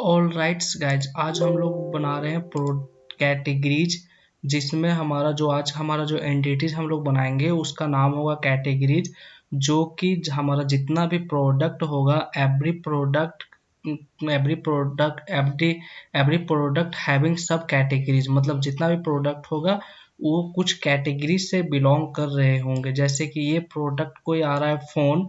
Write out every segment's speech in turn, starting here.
All rights guys, आज हम लोग बना रहे हैं प्रो कैटेगरीज, जिसमें हमारा जो एंटिटीज हम लोग बनाएंगे उसका नाम होगा कैटेगरीज। जो कि हमारा जितना भी प्रोडक्ट होगा, एवरी प्रोडक्ट हैविंग सब कैटेगरीज, मतलब जितना भी प्रोडक्ट होगा वो कुछ कैटेगरीज से बिलोंग कर रहे होंगे। जैसे कि ये प्रोडक्ट कोई आ रहा है फोन,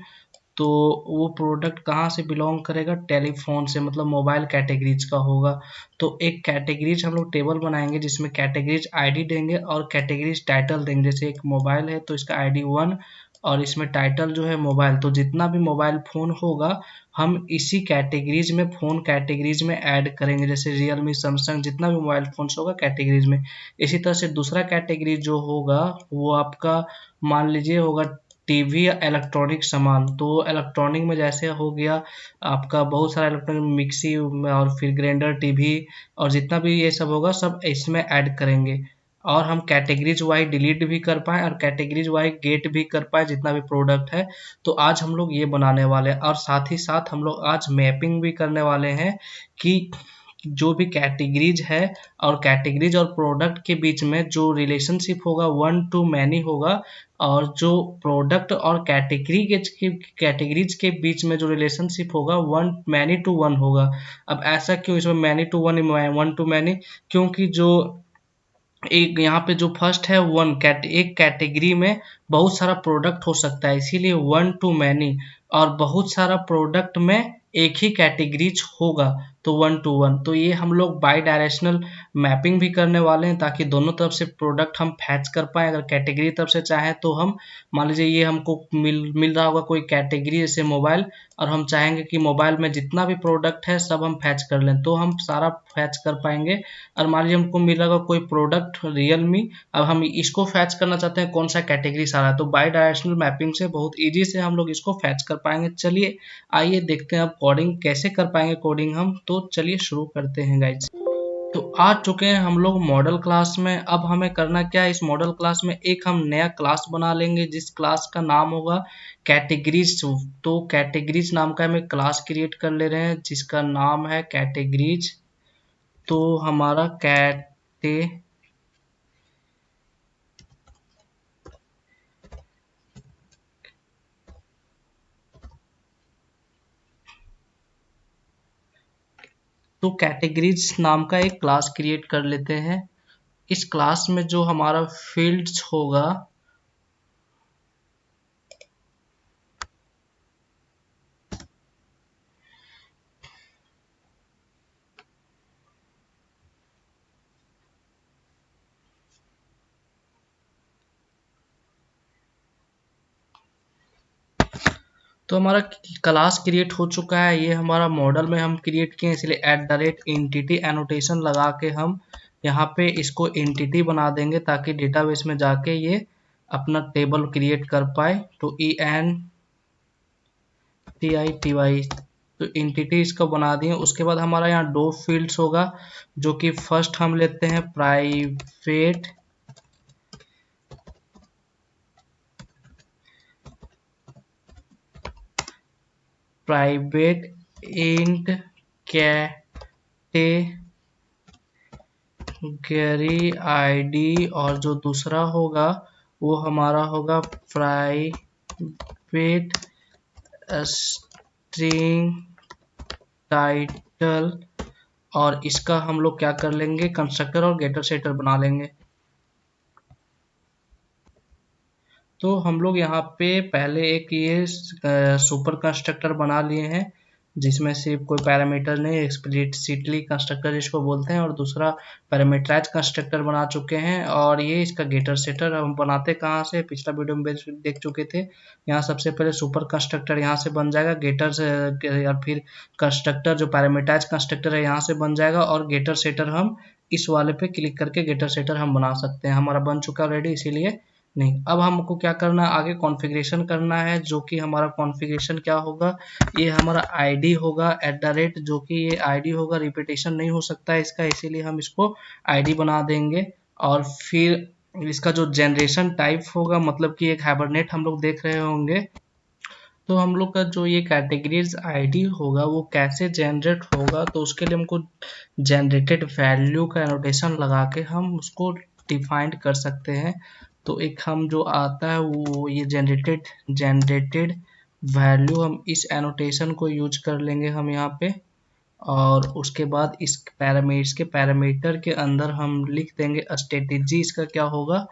तो वो प्रोडक्ट कहाँ से बिलोंग करेगा? टेलीफोन से, मतलब मोबाइल कैटेगरीज का होगा। तो एक कैटेगरीज हम लोग टेबल बनाएंगे जिसमें कैटेगरीज आईडी देंगे और कैटेगरीज टाइटल देंगे। जैसे एक मोबाइल है तो इसका आईडी 1 और इसमें टाइटल जो है मोबाइल। तो जितना भी मोबाइल फ़ोन होगा हम इसी कैटेगरीज में, फ़ोन कैटेगरीज में ऐड करेंगे। जैसे रियलमी, सैमसंग, जितना भी मोबाइल फ़ोन्स होगा कैटेगरीज में। इसी तरह से दूसरा कैटेगरी जो होगा वो आपका मान लीजिए होगा टीवी या इलेक्ट्रॉनिक सामान। तो इलेक्ट्रॉनिक में जैसे हो गया आपका बहुत सारा इलेक्ट्रॉनिक, मिक्सी और फिर ग्राइंडर, टीवी और जितना भी ये सब होगा सब इसमें ऐड करेंगे। और हम कैटेगरीज वाइज डिलीट भी कर पाए और कैटेगरीज वाइज गेट भी कर पाए जितना भी प्रोडक्ट है। तो आज हम लोग ये बनाने वाले हैं और साथ ही साथ हम लोग आज मैपिंग भी करने वाले हैं कि जो भी कैटेगरीज है और कैटेगरीज और प्रोडक्ट के बीच में जो रिलेशनशिप होगा 1 to मैनी होगा, और जो प्रोडक्ट और कैटेगरीज के बीच में जो रिलेशनशिप होगा 1 मैनी टू 1 होगा। अब ऐसा क्यों इसमें मैनी टू 1, 1 to मैनी? क्योंकि जो एक यहाँ पे जो फर्स्ट है एक कैटेगरी में बहुत सारा प्रोडक्ट हो सकता है, इसीलिए 1 to मैनी। और बहुत सारा प्रोडक्ट में एक ही कैटेगरीज होगा तो 1 to 1। तो ये हम लोग बाई डायरेक्शनल मैपिंग भी करने वाले हैं ताकि दोनों तरफ से प्रोडक्ट हम फैच कर पाए। अगर कैटेगरी तरफ से चाहें तो हम मान लीजिए ये हमको मिल रहा होगा कोई कैटेगरी जैसे मोबाइल, और हम चाहेंगे कि मोबाइल में जितना भी प्रोडक्ट है सब हम फैच कर लें तो हम सारा फैच कर पाएंगे। और मान लीजिए हमको मिल रहा कोई प्रोडक्ट रियलमी, अब हम इसको फैच करना चाहते हैं कौन सा कैटेगरी सारा, तो बाई डायरेक्शनल मैपिंग से बहुत इजी से हम लोग इसको फैच कर पाएंगे। चलिए आइए देखते हैं अब कोडिंग कैसे कर पाएंगे कोडिंग हम। तो चलिए शुरू करते हैं गाइज। तो आ चुके हैं हम लोग मॉडल क्लास में। अब हमें करना क्या है, इस मॉडल क्लास में एक हम नया क्लास बना लेंगे जिस क्लास का नाम होगा कैटेगरीज। तो कैटेगरीज नाम का हम एक क्लास क्रिएट कर ले रहे हैं जिसका नाम है कैटेगरीज। तो हमारा कैटेगरीज नाम का एक क्लास क्रिएट कर लेते हैं। इस क्लास में जो हमारा फील्ड्स होगा तो हमारा क्लास क्रिएट हो चुका है। ये हमारा मॉडल में हम क्रिएट किए, इसलिए @entity एनोटेशन लगा के हम यहाँ पे इसको एंटिटी बना देंगे ताकि डेटाबेस में जाके ये अपना टेबल क्रिएट कर पाए। तो ENTITY, तो एंटिटी इसको बना दिए। उसके बाद हमारा यहाँ दो फील्ड्स होगा जो कि फर्स्ट हम लेते हैं प्राइवेट इंट कैटेगरी आईडी, और जो दूसरा होगा वो हमारा होगा प्राइवेट स्ट्रिंग टाइटल। और इसका हम लोग क्या कर लेंगे, कंस्ट्रक्टर और गेटर सेटर बना लेंगे। तो हम लोग यहाँ पे पहले एक ये सुपर कंस्ट्रक्टर बना लिए हैं जिसमें सिर्फ कोई पैरामीटर नहीं, एक्सप्लिसिटली कंस्ट्रक्टर जिसको बोलते हैं, और दूसरा पैरामीटराइज कंस्ट्रक्टर बना चुके हैं। और ये इसका गेटर सेटर हम बनाते कहाँ से, पिछला वीडियो में देख चुके थे। यहाँ सबसे पहले सुपर कंस्ट्रक्टर यहाँ से बन जाएगा, गेटर से या फिर कंस्ट्रक्टर जो पैरामीटराइज कंस्ट्रक्टर है यहाँ से बन जाएगा, और गेटर सेटर हम इस वाले पे क्लिक करके गेटर सेटर हम बना सकते हैं। हमारा बन चुका ऑलरेडी, इसीलिए नहीं। अब हमको क्या करना है, आगे कॉन्फ़िगरेशन करना है। जो कि हमारा कॉन्फ़िगरेशन क्या होगा, ये हमारा आईडी होगा @ जो कि ये आईडी होगा, रिपीटेशन नहीं हो सकता है इसका, इसीलिए हम इसको आईडी बना देंगे। और फिर इसका जो जनरेशन टाइप होगा, मतलब कि एक हाइबरनेट हम लोग देख रहे होंगे, तो हम लोग का जो ये कैटेगरीज आईडी होगा वो कैसे जनरेट होगा, तो उसके लिए हमको जनरेटेड वैल्यू का एनोटेशन लगा के हम उसको डिफाइंड कर सकते हैं। तो एक हम जो आता है वो ये जनरेटेड वैल्यू, हम इस एनोटेशन को यूज कर लेंगे हम यहाँ पे। और उसके बाद इस इसके पैरामीटर के अंदर हम लिख देंगे स्ट्रेटेजी इसका क्या होगा।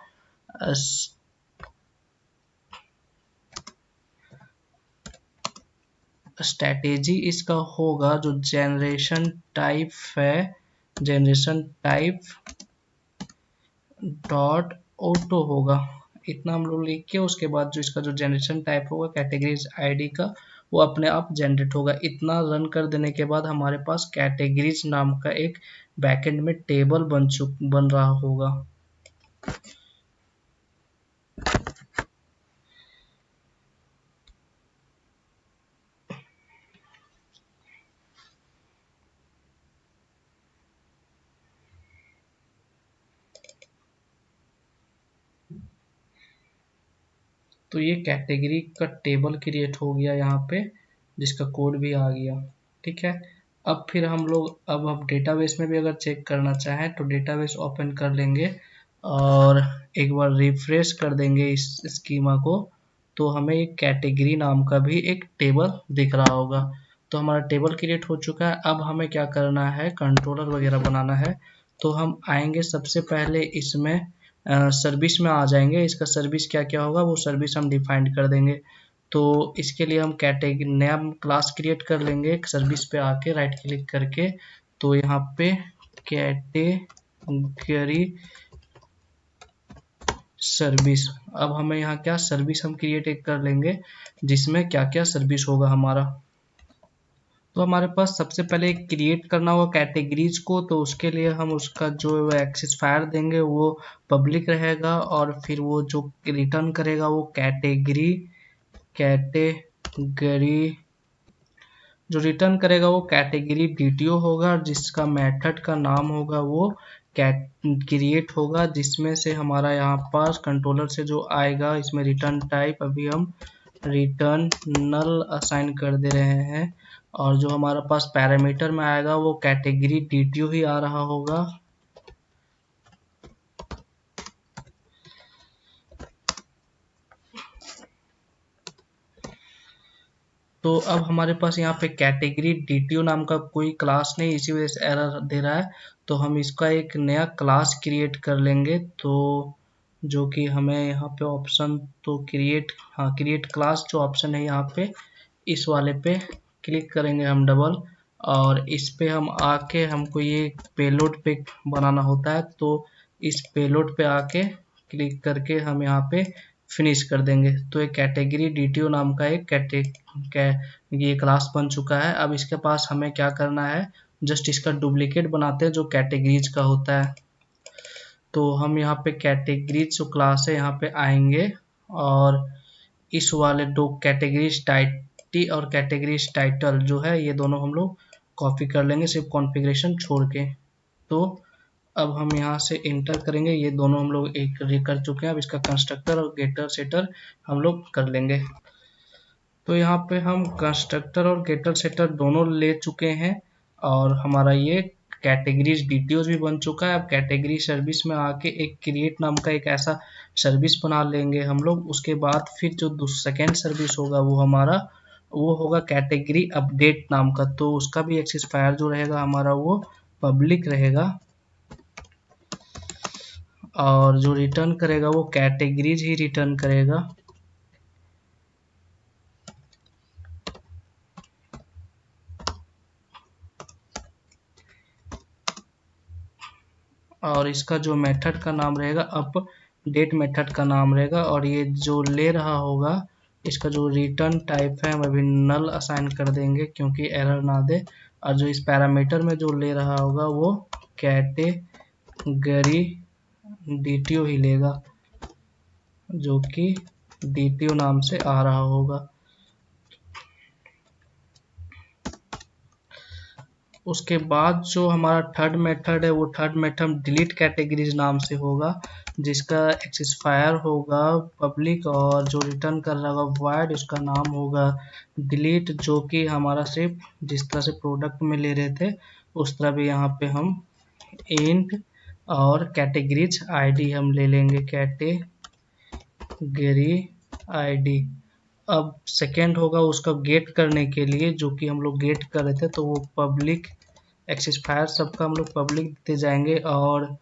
स्ट्रैटेजी इसका होगा जो जनरेशन टाइप है, जनरेशन टाइप डॉट ऑटो होगा। इतना हम लोग लिख के उसके बाद जो इसका जो जनरेशन टाइप होगा कैटेगरीज आईडी का, वो अपने आप जनरेट होगा। इतना रन कर देने के बाद हमारे पास कैटेगरीज नाम का एक बैकएंड में टेबल बन रहा होगा। तो ये कैटेगरी का टेबल क्रिएट हो गया यहाँ पे, जिसका कोड भी आ गया। ठीक है, अब फिर अब हम डेटाबेस में भी अगर चेक करना चाहें तो डेटाबेस ओपन कर लेंगे और एक बार रिफ्रेश कर देंगे इस स्कीमा को, तो हमें एक कैटेगरी नाम का भी एक टेबल दिख रहा होगा। तो हमारा टेबल क्रिएट हो चुका है। अब हमें क्या करना है, कंट्रोलर वगैरह बनाना है। तो हम आएंगे सबसे पहले इसमें सर्विस में आ जाएंगे। इसका सर्विस क्या क्या होगा वो सर्विस हम डिफाइंड कर देंगे। तो इसके लिए हम कैटेगरी नया क्लास क्रिएट कर लेंगे सर्विस पे आके राइट क्लिक करके। तो यहाँ पे कैटेगरी सर्विस, अब हमें यहाँ क्या सर्विस हम क्रिएट कर लेंगे जिसमें क्या क्या सर्विस होगा हमारा। तो हमारे पास सबसे पहले क्रिएट करना होगा कैटेगरीज को। तो उसके लिए हम उसका जो एक्सेस फायर देंगे वो पब्लिक रहेगा, और फिर वो जो रिटर्न करेगा वो कैटेगरी जो रिटर्न करेगा वो कैटेगरी डीटीओ होगा, जिसका मेथड का नाम होगा वो क्रिएट होगा, जिसमें से हमारा यहाँ पास कंट्रोलर से जो आएगा इसमें रिटर्न टाइप अभी हम रिटर्न नल असाइन कर दे रहे हैं। और जो हमारा पास पैरामीटर में आएगा वो कैटेगरी डीटीओ ही आ रहा होगा। तो अब हमारे पास यहाँ पे कैटेगरी डीटीओ नाम का कोई क्लास नहीं, इसी वजह से एरर दे रहा है। तो हम इसका एक नया क्लास क्रिएट कर लेंगे। तो जो कि हमें यहाँ पे ऑप्शन तो क्रिएट क्लास जो ऑप्शन है यहाँ पे इस वाले पे क्लिक करेंगे हम डबल, और इस पे हम आके हमको ये पेलोड पे बनाना होता है। तो इस पेलोड पे आके क्लिक करके हम यहाँ पे फिनिश कर देंगे। तो एक कैटेगरी डीटीओ नाम का एक ये क्लास बन चुका है। अब इसके पास हमें क्या करना है, जस्ट इसका डुप्लीकेट बनाते हैं जो कैटेगरीज का होता है। तो हम यहाँ पे कैटेगरीज जो क्लास है यहाँ पे आएंगे, और इस वाले दो कैटेगरीज टाइटी और कैटेगरीज टाइटल जो है ये दोनों हम लोग कॉपी कर लेंगे सिर्फ कॉन्फ़िगरेशन छोड़ के। तो अब हम यहाँ से इंटर करेंगे, ये दोनों हम लोग एक कर चुके हैं। अब इसका कंस्ट्रक्टर और गेटर सेटर हम लोग कर लेंगे। तो यहाँ पे हम कंस्ट्रक्टर और गेटर सेटर दोनों ले चुके हैं, और हमारा ये कैटेगरीज डीटीओज भी बन चुका है। अब कैटेगरी सर्विस में आके एक क्रिएट नाम का एक ऐसा सर्विस बना लेंगे हम लोग। उसके बाद फिर जो सेकेंड सर्विस होगा वो होगा कैटेगरी अपडेट नाम का। तो उसका भी एक्सेस फायर जो रहेगा हमारा वो पब्लिक रहेगा, और जो रिटर्न करेगा वो कैटेगरीज ही रिटर्न करेगा। और इसका जो मेथड का नाम रहेगा अपडेट मेथड का नाम रहेगा। और ये जो ले रहा होगा इसका जो रिटर्न टाइप है हम अभी नल असाइन कर देंगे क्योंकि एरर ना दे। और जो इस पैरामीटर में जो ले रहा होगा वो कैटेगरी डीटीओ ही लेगा, जो कि डीटीओ नाम से आ रहा होगा। उसके बाद जो हमारा थर्ड मेथड है वो थर्ड मेथड डिलीट कैटेगरीज नाम से होगा, जिसका एक्सेसफायर होगा पब्लिक और जो रिटर्न कर रहा होगा वॉइड, उसका नाम होगा डिलीट, जो कि हमारा सिर्फ जिस तरह से प्रोडक्ट में ले रहे थे उस तरह भी यहाँ पे हम इंट और कैटेगरीज आईडी हम ले लेंगे, कैटेगरी आईडी। अब सेकेंड होगा उसका गेट करने के लिए, जो कि हम लोग गेट कर रहे थे, तो वो पब्लिक एक्सेसफायर सबका हम लोग पब्लिक देते जाएंगे, और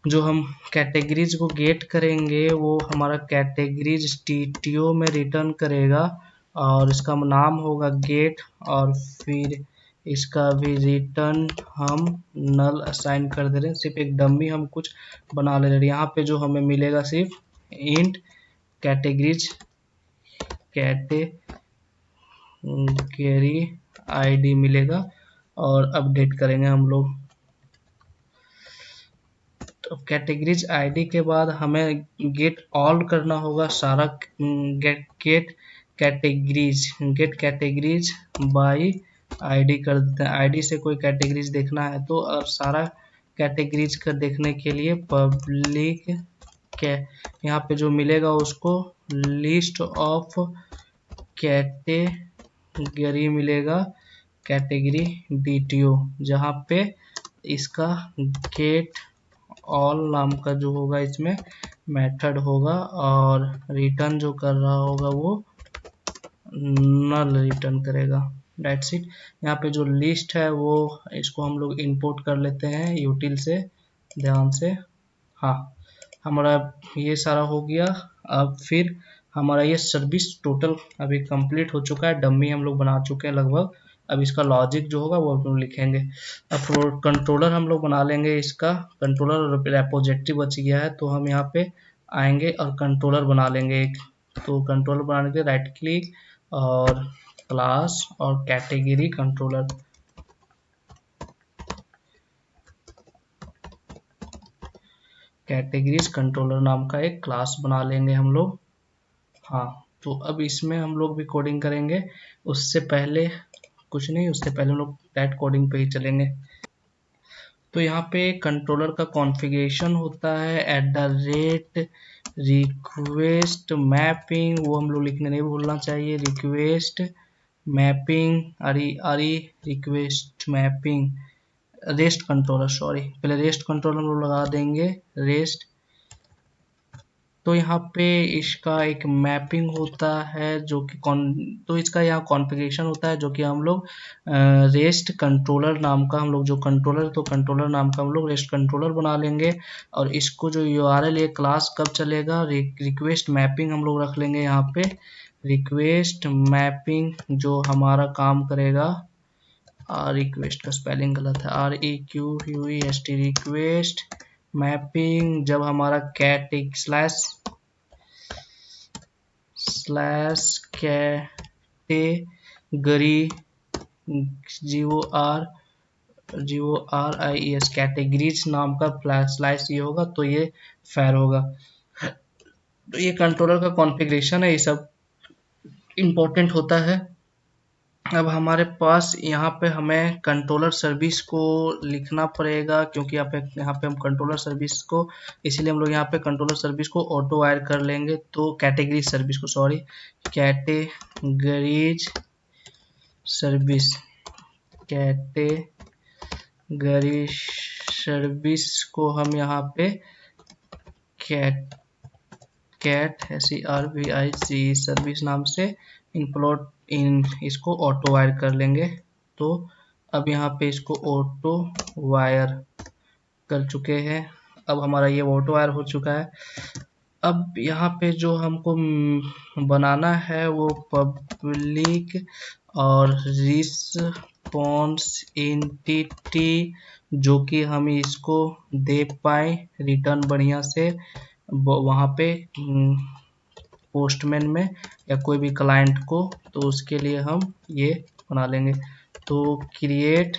जो हम कैटेगरीज को गेट करेंगे वो हमारा कैटेगरीज टीटीओ में रिटर्न करेगा, और इसका नाम होगा गेट, और फिर इसका भी रिटर्न हम नल असाइन कर दे रहे हैं, सिर्फ एक डमी हम कुछ बना ले रहे हैं। यहाँ पे जो हमें मिलेगा सिर्फ इंट कैटेगरीज कैटेगरी आईडी मिलेगा, और अपडेट करेंगे हम लोग। तो कैटेगरीज आईडी के बाद हमें गेट ऑल करना होगा सारा, गेट कैटेगरीज बाय आईडी कर देते हैं। आईडी से कोई कैटेगरीज देखना है तो, और सारा कैटेगरीज का देखने के लिए पब्लिक के यहाँ पे जो मिलेगा उसको लिस्ट ऑफ कैटेगरी मिलेगा, कैटेगरी डीटीओ, जहाँ पे इसका गेट ऑल नाम का जो होगा इसमें मेथड होगा, और रिटर्न जो कर रहा होगा वो नल रिटर्न करेगा। That's it. यहाँ पे जो लिस्ट है वो इसको हम लोग इंपोर्ट कर लेते हैं यूटिल से, ध्यान से। हाँ, हमारा ये सारा हो गया। अब फिर हमारा ये सर्विस टोटल अभी कंप्लीट हो चुका है, डमी हम लोग बना चुके हैं लगभग। अब इसका लॉजिक जो होगा वो हम लोग लिखेंगे। अब कंट्रोलर हम लोग बना लेंगे, इसका कंट्रोलर रेपोजिटरी बच गया है, तो हम यहाँ पे आएंगे और कंट्रोलर बना लेंगे एक। तो कंट्रोलर बनाने के लिए राइट क्लिक और क्लास और कैटेगरी कंट्रोलर, कैटेगरीज कंट्रोलर नाम का एक क्लास बना लेंगे हम लोग। हाँ, तो अब इसमें हम लोग भी कोडिंग करेंगे। उससे पहले कुछ नहीं, उससे पहले हम लोग डायरेक्ट कोडिंग पे ही चलेंगे। तो यहाँ पे कंट्रोलर का कॉन्फ़िगरेशन होता है @request मैपिंग, वो हम लोग लिखने नहीं भूलना चाहिए। Request mapping request mapping rest controller, sorry, पहले रेस्ट कंट्रोलर हम लोग लगा देंगे रेस्ट। तो यहाँ पे इसका एक मैपिंग होता है जो कि तो इसका यहाँ कॉन्फ़िगरेशन होता है जो कि हम लोग रेस्ट कंट्रोलर नाम का, हम लोग जो कंट्रोलर, तो कंट्रोलर नाम का हम लोग रेस्ट कंट्रोलर बना लेंगे। और इसको जो यूआरएल ये क्लास कब चलेगा, रिक्वेस्ट मैपिंग हम लोग रख लेंगे यहाँ पे। रिक्वेस्ट मैपिंग जो हमारा काम करेगा, रिक्वेस्ट का स्पेलिंग गलत है, REQUEST, रिक्वेस्ट मैपिंग जब हमारा स्लैश कैटेगरी GORIES कैटेगरीज नाम का स्लैश ये होगा तो ये फायर होगा। तो ये कंट्रोलर का कॉन्फ़िगरेशन है, ये सब इम्पोर्टेंट होता है। अब हमारे पास यहाँ पे हमें कंट्रोलर सर्विस को लिखना पड़ेगा, क्योंकि यहाँ पे हम कंट्रोलर सर्विस को, इसीलिए हम लोग यहाँ पे कंट्रोलर सर्विस को ऑटो वायर कर लेंगे। तो कैटेगरी सर्विस को, सॉरी, कैटेगरीज सर्विस को हम यहाँ पे कैट SERVIC सर्विस नाम से इसको ऑटो वायर कर लेंगे। तो अब यहाँ पे इसको ऑटो वायर कर चुके हैं। अब हमारा ये ऑटो वायर हो चुका है। अब यहाँ पे जो हमको बनाना है वो पब्लिक और रिस्पॉन्स एंटिटी, जो कि हम इसको दे पाए रिटर्न बढ़िया से वहाँ पे पोस्टमैन में या कोई भी क्लाइंट को, तो उसके लिए हम ये बना लेंगे। तो क्रिएट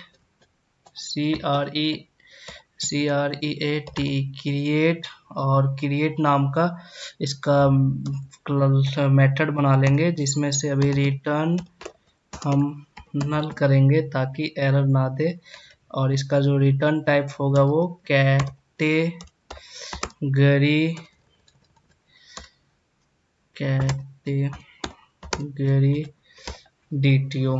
क्रिएट और क्रिएट नाम का इसका मेथड बना लेंगे, जिसमें से अभी रिटर्न हम नल करेंगे ताकि एरर ना दे। और इसका जो रिटर्न टाइप होगा वो कैटेगरी DTO।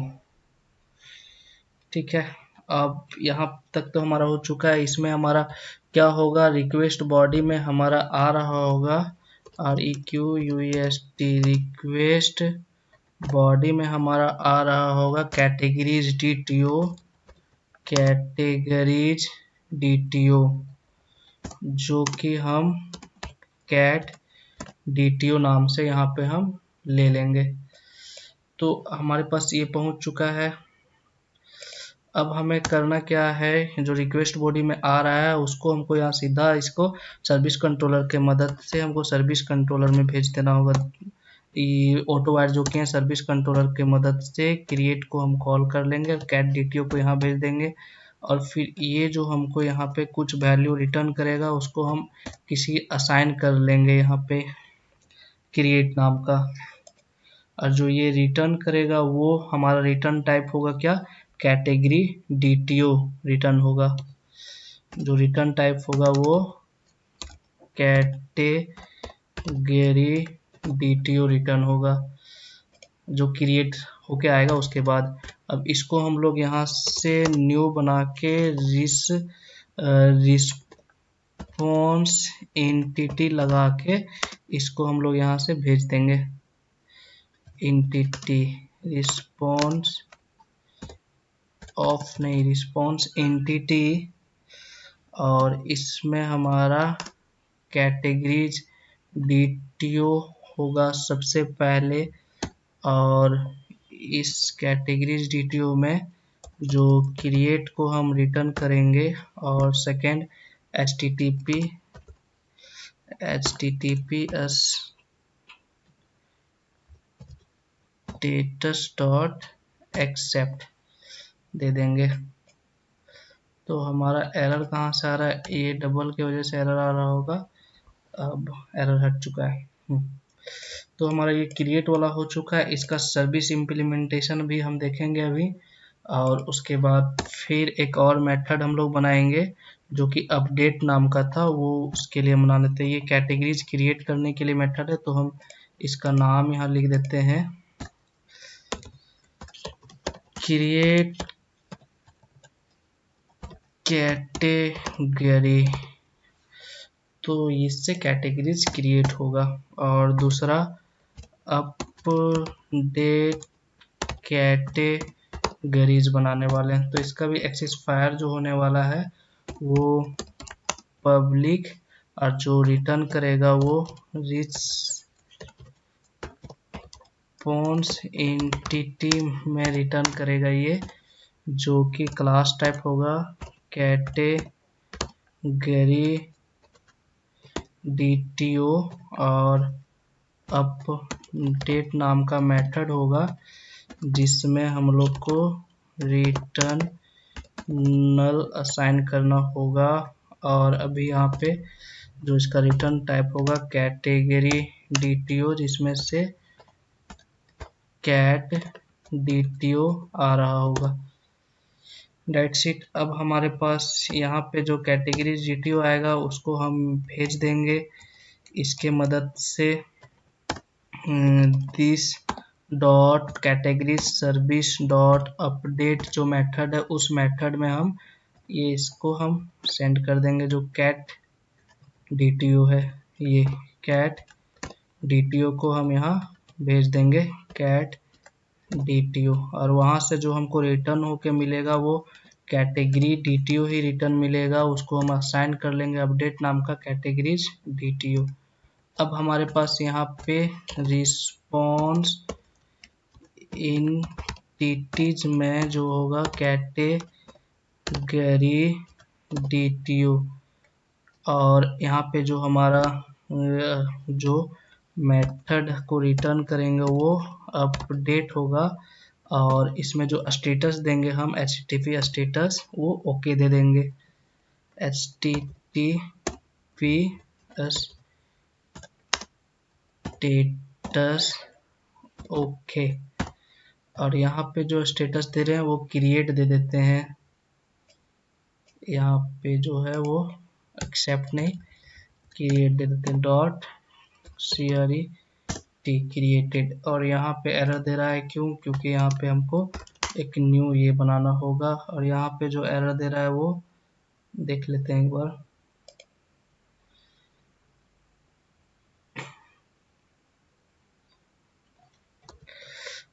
ठीक है, अब यहाँ तक तो हमारा हो चुका है। इसमें हमारा क्या होगा, रिक्वेस्ट बॉडी में हमारा आ रहा होगा REQUEST, रिक्वेस्ट बॉडी में हमारा आ रहा होगा कैटेगरीज DTO, जो कि हम कैट DTO नाम से यहाँ पे हम ले लेंगे। तो हमारे पास ये पहुंच चुका है। अब हमें करना क्या है, जो रिक्वेस्ट बॉडी में आ रहा है उसको हमको यहाँ सीधा इसको सर्विस कंट्रोलर के मदद से हमको सर्विस कंट्रोलर में भेज देना होगा। ऑटो वायर जो कि है सर्विस कंट्रोलर के मदद से क्रिएट को हम कॉल कर लेंगे, कैट DTO को यहाँ भेज देंगे। और फिर ये जो हमको यहाँ पे कुछ वैल्यू रिटर्न करेगा उसको हम किसी असाइन कर लेंगे यहाँ पे क्रिएट नाम का। और जो ये रिटर्न करेगा वो हमारा रिटर्न टाइप होगा क्या, कैटेगरी DTO रिटर्न होगा। जो रिटर्न टाइप होगा वो कैटेगरी DTO रिटर्न होगा, जो क्रिएट होके आएगा उसके बाद। अब इसको हम लोग यहाँ से न्यू बना के रिस्पॉन्स एंटिटी लगा के इसको हम लोग यहाँ से भेज देंगे। एंटिटी रिस्पॉन्स एंटिटी, और इसमें हमारा कैटेगरीज DTO होगा सबसे पहले। और इस कैटेगरीज DTO में जो क्रिएट को हम रिटर्न करेंगे, और सेकेंड http status.accept दे देंगे। तो हमारा एरर कहाँ से आ रहा है, ये डबल की वजह से एरर आ रहा होगा। अब एरर हट चुका है। तो हमारा ये क्रिएट वाला हो चुका है। इसका सर्विस इम्प्लीमेंटेशन भी हम देखेंगे अभी। और उसके बाद फिर एक और मेथड हम लोग बनाएंगे जो कि अपडेट नाम का था, वो उसके लिए बना लेते हैं। ये कैटेगरीज क्रिएट करने के लिए मेथड है, तो हम इसका नाम यहाँ लिख देते हैं क्रिएट कैटेगरी। तो इससे कैटेगरीज क्रिएट होगा। और दूसरा अपडेट कैटेगरीज बनाने वाले हैं। तो इसका भी एक्सेस फायर जो होने वाला है वो पब्लिक, और जो रिटर्न करेगा वो रिस्पॉन्स एंटिटी में रिटर्न करेगा ये, जो कि क्लास टाइप होगा कैटेगरी DTO। और अपडेट नाम का मेथड होगा जिसमें हम लोग को रिटर्न नल असाइन करना होगा। और अभी यहाँ पे जो इसका रिटर्न टाइप होगा कैटेगरी DTO, जिसमें से कैट DTO आ रहा होगा। That's it. अब हमारे पास यहाँ पे जो कैटेगरी DTO आएगा उसको हम भेज देंगे इसके मदद से this dot category service dot update जो मेथड है उस मेथड में हम ये इसको हम सेंड कर देंगे। जो कैट DTO है, ये कैट DTO को हम यहाँ भेज देंगे कैट DTO। और वहाँ से जो हमको रिटर्न होके मिलेगा वो कैटेगरी DTO ही रिटर्न मिलेगा। उसको हम असाइन कर लेंगे अपडेट नाम का कैटेगरीज DTO। अब हमारे पास यहाँ पे रिस्पॉन्स एंटिटीज में जो होगा कैटेगरी DTO, और यहाँ पे जो हमारा जो मेथड को रिटर्न करेंगे वो अपडेट होगा। और इसमें जो स्टेटस देंगे हम HTTP स्टेटस वो ओके दे देंगे, HTTP स्टेटस ओके। और यहाँ पे जो स्टेटस दे रहे हैं वो क्रिएट दे देते हैं। यहाँ पे जो है वो एक्सेप्ट नहीं, क्रिएट दे देते हैं, डॉट CRET क्रिएटेड। और यहाँ पे एरर दे रहा है, क्यों? क्योंकि यहाँ पे हमको एक न्यू ये बनाना होगा। और यहाँ पे जो एरर दे रहा है वो देख लेते हैं एक बार।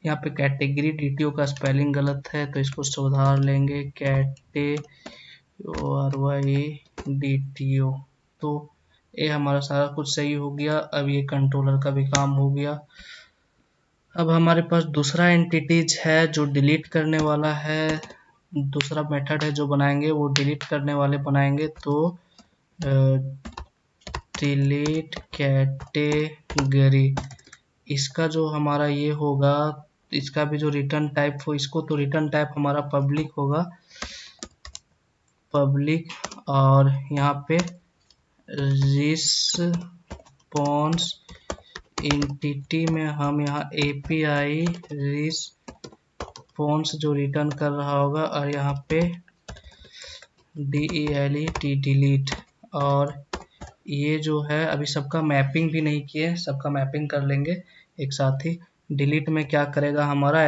यहाँ पे कैटेगरी DTO का स्पेलिंग गलत है, तो इसको सुधार लेंगे, DTO। तो ये हमारा सारा कुछ सही हो गया। अब ये कंट्रोलर का भी काम हो गया। अब हमारे पास दूसरा एंटिटीज है जो डिलीट करने वाला है। दूसरा मेथड है जो बनाएंगे वो डिलीट करने वाले बनाएंगे। तो डिलीट कैटेगरी, इसका जो हमारा ये होगा, इसका भी जो रिटर्न टाइप हो, इसको तो रिटर्न टाइप हमारा पब्लिक होगा, पब्लिक। और यहाँ पे रिस्पॉन्स एंटिटी में हम यहाँ API रिस्पॉन्स जो रिटर्न कर रहा होगा, और यहाँ पे DELET डिलीट। और ये जो है अभी सबका मैपिंग भी नहीं किए, सबका मैपिंग कर लेंगे एक साथ ही। डिलीट में क्या करेगा हमारा,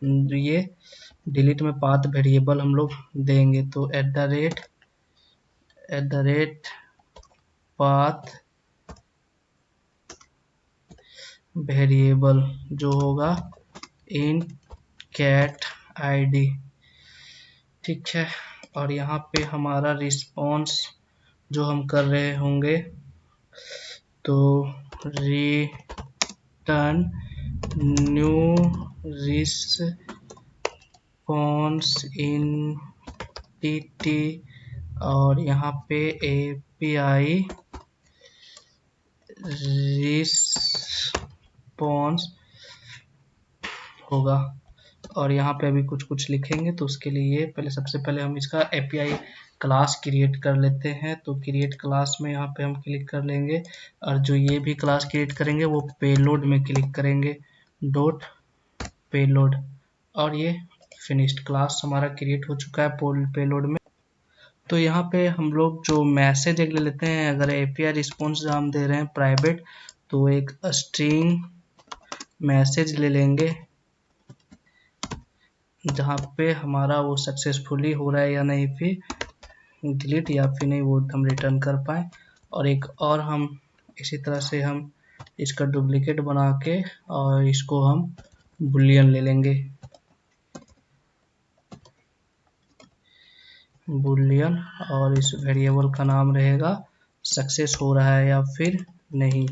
ये डिलीट में पाथ वेरिएबल हम लोग देंगे। तो @ पाथ वेरिएबल जो होगा इन कैट ID, ठीक है। और यहाँ पे हमारा रिस्पॉन्स जो हम कर रहे होंगे, तो रिटर्न न्यू रिस्पॉन्स एंटिटी, और यहाँ पे API रिस्पॉन्स होगा। और यहाँ पे अभी कुछ लिखेंगे, तो उसके लिए पहले सबसे पहले हम इसका API क्लास क्रिएट कर लेते हैं। तो क्रिएट क्लास में यहाँ पे हम क्लिक कर लेंगे, और जो ये भी क्लास क्रिएट करेंगे वो पेलोड में क्लिक करेंगे, डॉट पेलोड। और ये फिनिश्ड क्लास हमारा क्रिएट हो चुका है पेलोड में। तो यहाँ पे हम लोग जो मैसेज एक ले लेते हैं, अगर API रिस्पॉन्स हम दे रहे हैं प्राइवेट, तो एक स्ट्रिंग मैसेज ले लेंगे जहाँ पे हमारा वो सक्सेसफुली हो रहा है या नहीं, फिर डिलीट या फिर नहीं, वो हम रिटर्न कर पाए। और एक और हम इसी तरह से हम इसका डुप्लीकेट बना के और इसको हम बुलियन ले लेंगे, बुलियन। और इस वेरिएबल का नाम रहेगा सक्सेस हो रहा है या फिर नहीं।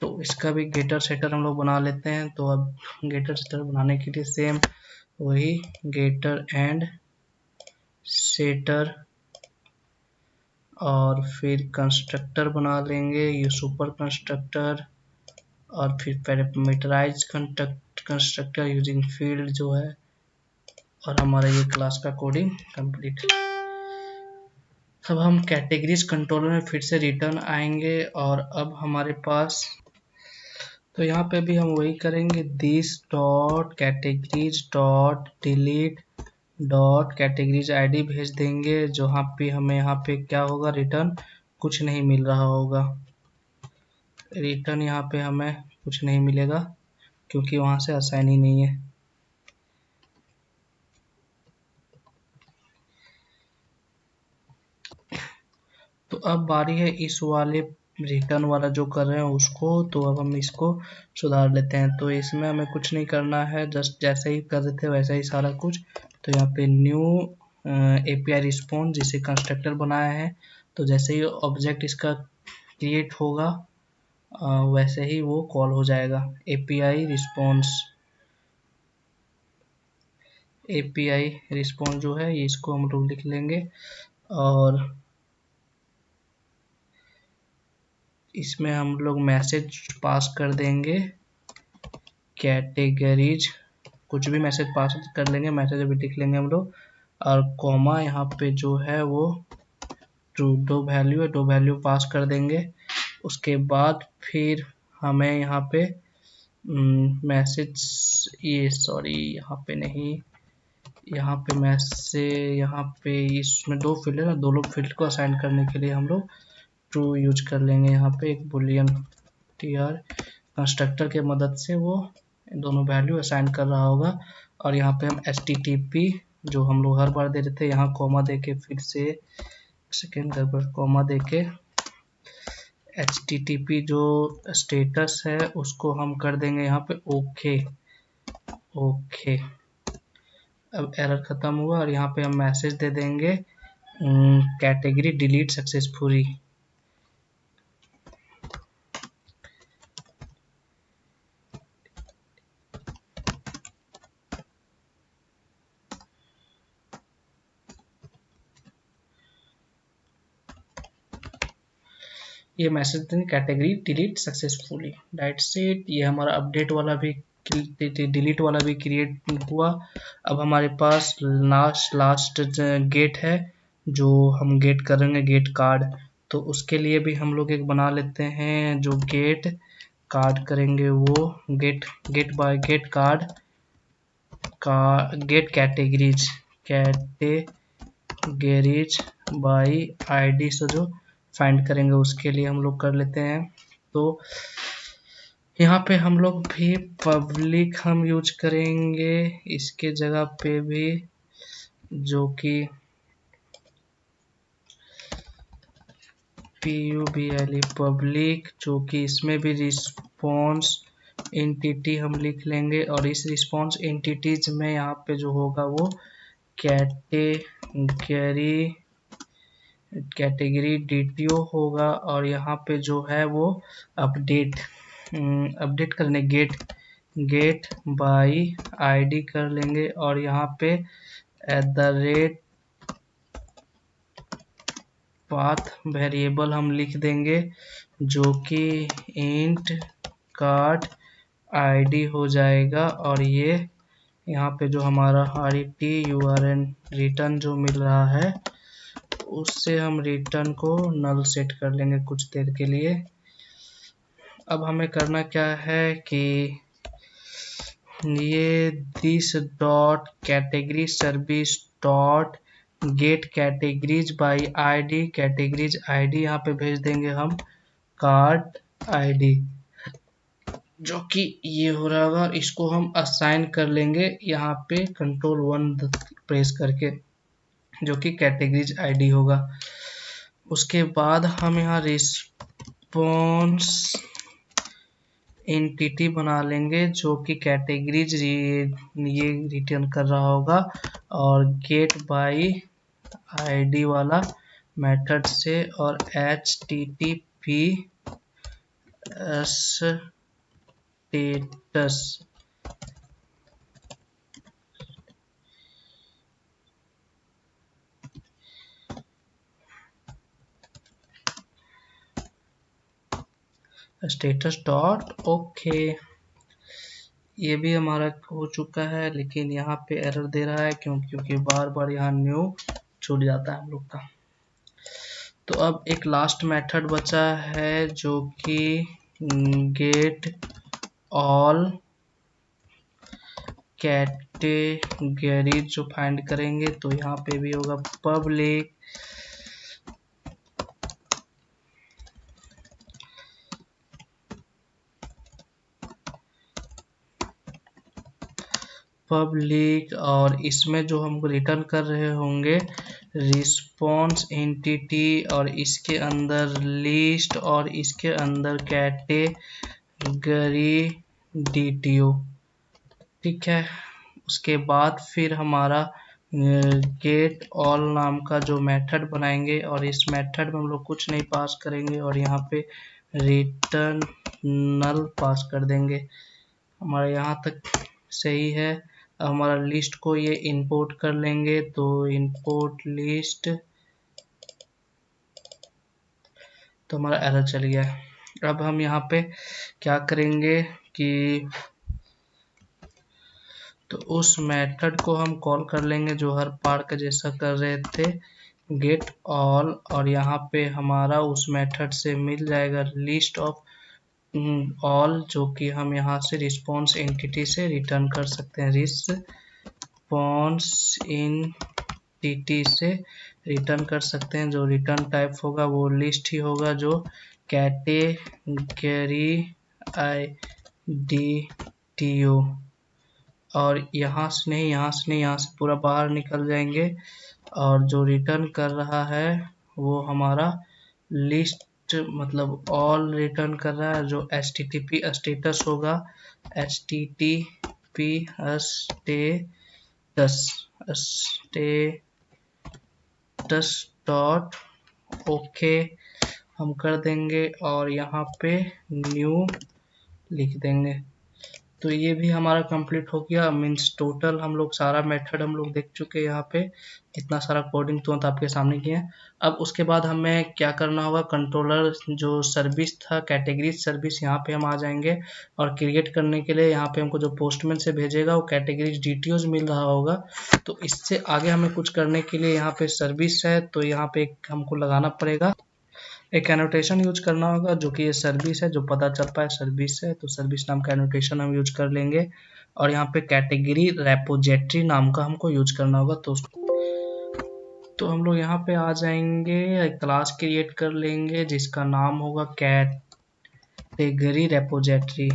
तो इसका भी गेटर सेटर हम लोग बना लेते हैं। तो अब गेटर सेटर बनाने के लिए सेम वही गेटर एंड सेटर, और फिर कंस्ट्रक्टर बना लेंगे, ये सुपर कंस्ट्रक्टर, और फिर पैरामीटराइज कंस्ट्रक्टर यूजिंग फील्ड जो है, और हमारा ये क्लास का कोडिंग कंप्लीट। अब हम कैटेगरीज कंट्रोलर में फिर से रिटर्न आएंगे, और अब हमारे पास, तो यहाँ पे भी हम वही करेंगे, this dot categories dot delete dot categories ID भेज देंगे, जहाँ पे हमें यहाँ पे क्या होगा, रिटर्न कुछ नहीं मिल रहा होगा। रिटर्न यहाँ पे हमें कुछ नहीं मिलेगा क्योंकि वहाँ से असाइन ही नहीं है। तो अब बारी है इस वाले रिटर्न वाला जो कर रहे हैं उसको। तो अब हम इसको सुधार लेते हैं। तो इसमें हमें कुछ नहीं करना है, जस्ट जैसे ही कर रहे थे वैसा ही सारा कुछ। तो यहाँ पे न्यू API रिस्पॉन्स जिसे कंस्ट्रक्टर बनाया है, तो जैसे ही ऑब्जेक्ट इसका क्रिएट होगा वैसे ही वो कॉल हो जाएगा। API रिस्पॉन्स जो है ये इसको हम लोग लिख लेंगे, और इसमें हम लोग मैसेज पास कर देंगे, कैटेगरीज, कुछ भी मैसेज पास कर लेंगे, मैसेज अभी लिख लेंगे हम लोग, और कॉमा यहाँ पे जो है वो ट्रू, दो वैल्यू है, दो वैल्यू पास कर देंगे। उसके बाद फिर हमें यहाँ पे मैसेज, ये सॉरी यहाँ पे नहीं, यहाँ पे मैसेज, यहाँ पे इसमें दो फील्ड है ना, दोनों फील्ड को असाइन करने के लिए हम लोग ट्रू यूज कर लेंगे। यहाँ पे एक बुलियन टीआर कंस्ट्रक्टर के मदद से वो दोनों वैल्यू असाइन कर रहा होगा। और यहाँ पे हम HTTP जो हम लोग हर बार दे देते हैं, यहाँ कॉमा दे के फिर से सेकेंड गड़बड़ कॉमा दे के HTTP जो स्टेटस है उसको हम कर देंगे यहाँ पे ओके। ओके, अब एरर खत्म हुआ और यहाँ पे हम मैसेज दे देंगे कैटेगरी डिलीट सक्सेसफुली। ये मैसेज देंगे category delete successfully, that's it. ये हमारा अपडेट वाला भी डिलीट वाला भी क्रिएट हुआ। अब हमारे पास लास्ट गेट है जो हम गेट करेंगे, गेट कार्ड। तो उसके लिए भी हम लोग एक बना लेते हैं जो गेट कार्ड करेंगे, वो गेट बाय गेट कार्ड का गेट कैटेगरीज बाय आईडी से जो फाइंड करेंगे उसके लिए हम लोग कर लेते हैं। तो यहाँ पे हम लोग भी पब्लिक हम यूज करेंगे इसके जगह पे भी, जो कि PUBLE पब्लिक, जो कि इसमें भी रिस्पॉन्स एंटिटी हम लिख लेंगे। और इस रिस्पॉन्स एंटिटीज में यहाँ पे जो होगा वो कैटेगरी DTO होगा। और यहाँ पे जो है वो अपडेट करने गेट बाई आईडी कर लेंगे। और यहाँ पे पाथ वेरिएबल हम लिख देंगे जो कि इंट कार्ड आईडी हो जाएगा। और ये यहाँ पे जो हमारा RET URN रिटर्न जो मिल रहा है उससे हम रिटर्न को नल सेट कर लेंगे कुछ देर के लिए। अब हमें करना क्या है कि ये this dot category service dot get categories by ID, categories ID यहाँ पे भेज देंगे हम कार्ड आईडी, जो कि ये हो रहा होगा। इसको हम असाइन कर लेंगे यहाँ पे Ctrl+1 प्रेस करके, जो कि कैटेगरीज आईडी होगा। उसके बाद हम यहाँ रिस्पॉन्स एंटिटी बना लेंगे जो कि कैटेगरीज ये रिटर्न कर रहा होगा। और गेट बाई आईडी वाला मेथड से और HTTP स्टेटस डॉट ओके। ये भी हमारा हो चुका है, लेकिन यहाँ पे एरर दे रहा है क्योंकि बार बार यहाँ न्यू छूट जाता है हम लोग का। तो अब एक लास्ट मेथड बचा है जो कि गेट ऑल कैटेगरी जो फाइंड करेंगे। तो यहाँ पे भी होगा पब्लिक और इसमें जो हम रिटर्न कर रहे होंगे रिस्पॉन्स एंटिटी, और इसके अंदर लिस्ट, और इसके अंदर कैटेगरी DTO। ठीक है, उसके बाद फिर हमारा गेट ऑल नाम का जो मेथड बनाएंगे, और इस मेथड में हम लोग कुछ नहीं पास करेंगे और यहाँ पे रिटर्न नल पास कर देंगे। हमारा यहाँ तक सही है। अब हमारा लिस्ट को ये इंपोर्ट कर लेंगे, तो इंपोर्ट लिस्ट, तो हमारा एरर चल गया। अब हम यहाँ पे क्या करेंगे कि तो उस मेथड को हम कॉल कर लेंगे जो हर बार का जैसा कर रहे थे, गेट ऑल। और यहाँ पे हमारा उस मेथड से मिल जाएगा लिस्ट ऑफ ऑल, जो कि हम यहाँ से रिस्पॉन्स एंटिटी से रिटर्न कर सकते हैं, रिस्पॉन्स एंटिटी से रिटर्न कर सकते हैं। जो रिटर्न टाइप होगा वो लिस्ट ही होगा, जो कैटेगरी IDTO। और यहाँ से नहीं, यहाँ से नहीं, यहाँ से पूरा बाहर निकल जाएंगे। और जो रिटर्न कर रहा है वो हमारा लिस्ट, मतलब ऑल रिटर्न कर रहा है। जो HTTP स्टेटस होगा, HTTP स्टेटस डॉट ओके हम कर देंगे और यहाँ पे न्यू लिख देंगे। तो ये भी हमारा कंप्लीट हो गया। मीन्स टोटल हम लोग सारा मेथड हम लोग देख चुके हैं। यहाँ पे इतना सारा कोडिंग तुरंत आपके सामने किया है। अब उसके बाद हमें क्या करना होगा, कंट्रोलर जो सर्विस था, कैटेगरी सर्विस, यहाँ पे हम आ जाएंगे और क्रिएट करने के लिए यहाँ पे हमको जो पोस्टमैन से भेजेगा वो कैटेगरी डिटेल्स मिल रहा होगा। तो इससे आगे हमें कुछ करने के लिए यहाँ पे सर्विस है, तो यहाँ पे हमको लगाना पड़ेगा, एक एनोटेशन यूज करना होगा, जो कि ये सर्विस है, जो पता चल पाए सर्विस है। तो सर्विस नाम का एनोटेशन हम यूज कर लेंगे और यहाँ पे कैटेगरी रेपोजिटरी नाम का हमको यूज करना होगा। तो हम लोग यहाँ पे आ जाएंगे, क्लास क्रिएट कर लेंगे जिसका नाम होगा कैटेगरी रेपोजिटरी।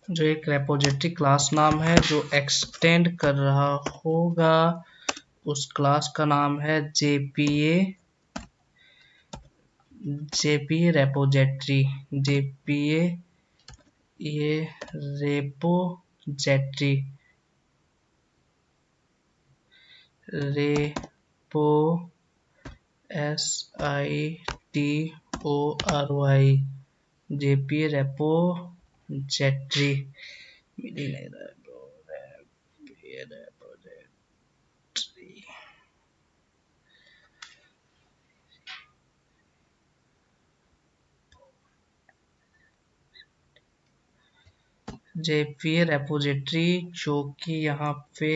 जो एक रेपोजिटरी क्लास नाम है जो एक्सटेंड कर रहा होगा, उस क्लास का नाम है JPA रेपोजिटरी। JPA ये repository, repo SITORY, JPA repository. मिल ही नहीं रहा है bro, रेपोजिटरी। JPA रेपोजिटरी, जो कि यहाँ पे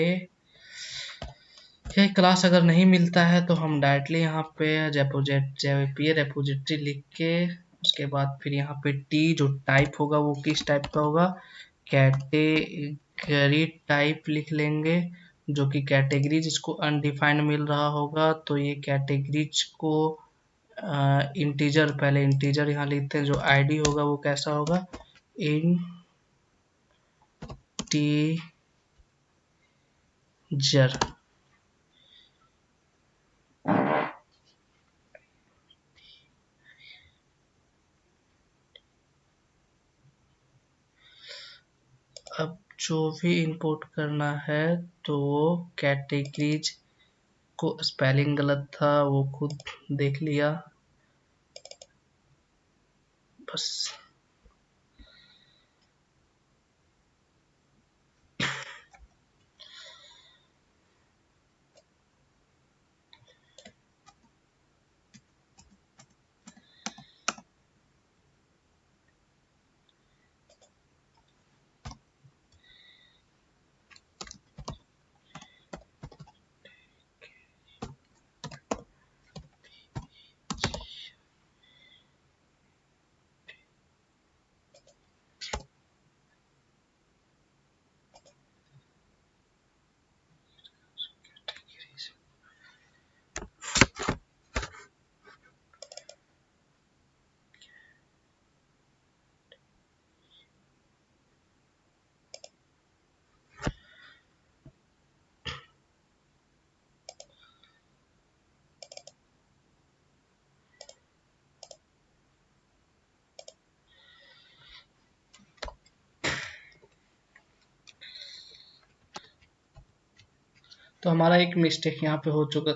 यह क्लास अगर नहीं मिलता है तो हम डायरेक्टली यहाँ पे JPA रेपोजिटरी लिख के उसके बाद फिर यहाँ पे T जो टाइप होगा वो किस टाइप का होगा, कैटेगरी टाइप लिख लेंगे, जो कि कैटेगरी जिसको अनडिफाइंड मिल रहा होगा। तो ये कैटेगरीज को इंटीजर, पहले इंटीजर यहाँ लिखते हैं। जो आईडी होगा वो कैसा होगा, इंटीजर। अब जो भी इंपोर्ट करना है तो कैटेगरीज को स्पेलिंग गलत था वो खुद देख लिया बस। तो हमारा एक मिस्टेक यहाँ पे हो चुका।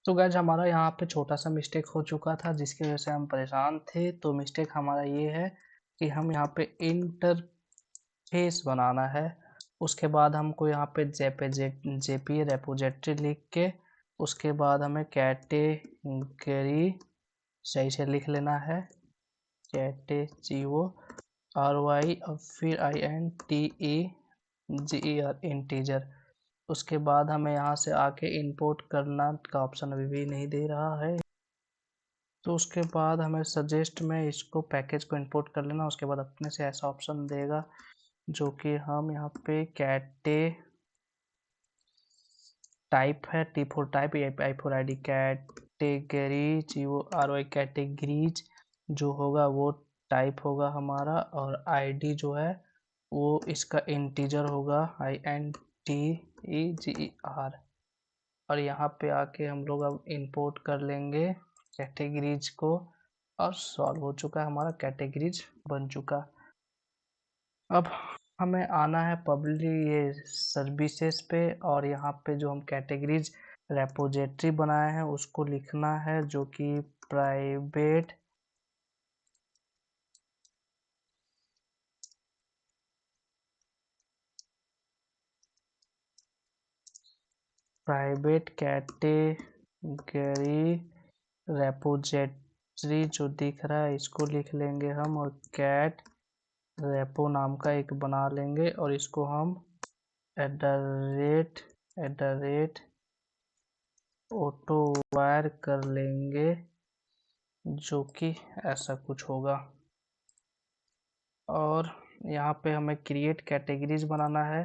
तो गाइज हमारा यहाँ पे छोटा सा मिस्टेक हो चुका था जिसकी वजह से हम परेशान थे। तो मिस्टेक हमारा ये है कि हम यहाँ पे इंटरफेस बनाना है। उसके बाद हमको यहाँ पे जेपी रेपोजिटरी लिख के उसके बाद हमें कैटेगरी सही से लिख लेना है, GORY, और फिर INTEGER, इंटीजर। उसके बाद हमें यहाँ से आके इंपोर्ट करना का ऑप्शन अभी भी नहीं दे रहा है, तो उसके बाद हमें सजेस्ट में इसको पैकेज को इंपोर्ट कर लेना। उसके बाद अपने से ऐसा ऑप्शन देगा जो कि हम यहाँ पे टाइप है, T4 type, I4 ID, category GORY, categories जो होगा वो टाइप होगा हमारा, और आईडी जो है वो इसका इंटीजर होगा, INTEGER। और यहाँ पे आके हम लोग अब इंपोर्ट कर लेंगे कैटेगरीज को, और सॉल्व हो चुका है, हमारा कैटेगरीज बन चुका। अब हमें आना है पब्लिक ये सर्विसेज पे, और यहाँ पे जो हम कैटेगरीज रेपोजिटरी बनाए हैं उसको लिखना है, जो कि प्राइवेट कैटेगरी रेपोजिटरी जो दिख रहा है इसको लिख लेंगे हम, और कैट रेपो नाम का एक बना लेंगे, और इसको हम at the rate auto wire कर लेंगे, जो कि ऐसा कुछ होगा। और यहाँ पे हमें क्रिएट कैटेगरीज बनाना है,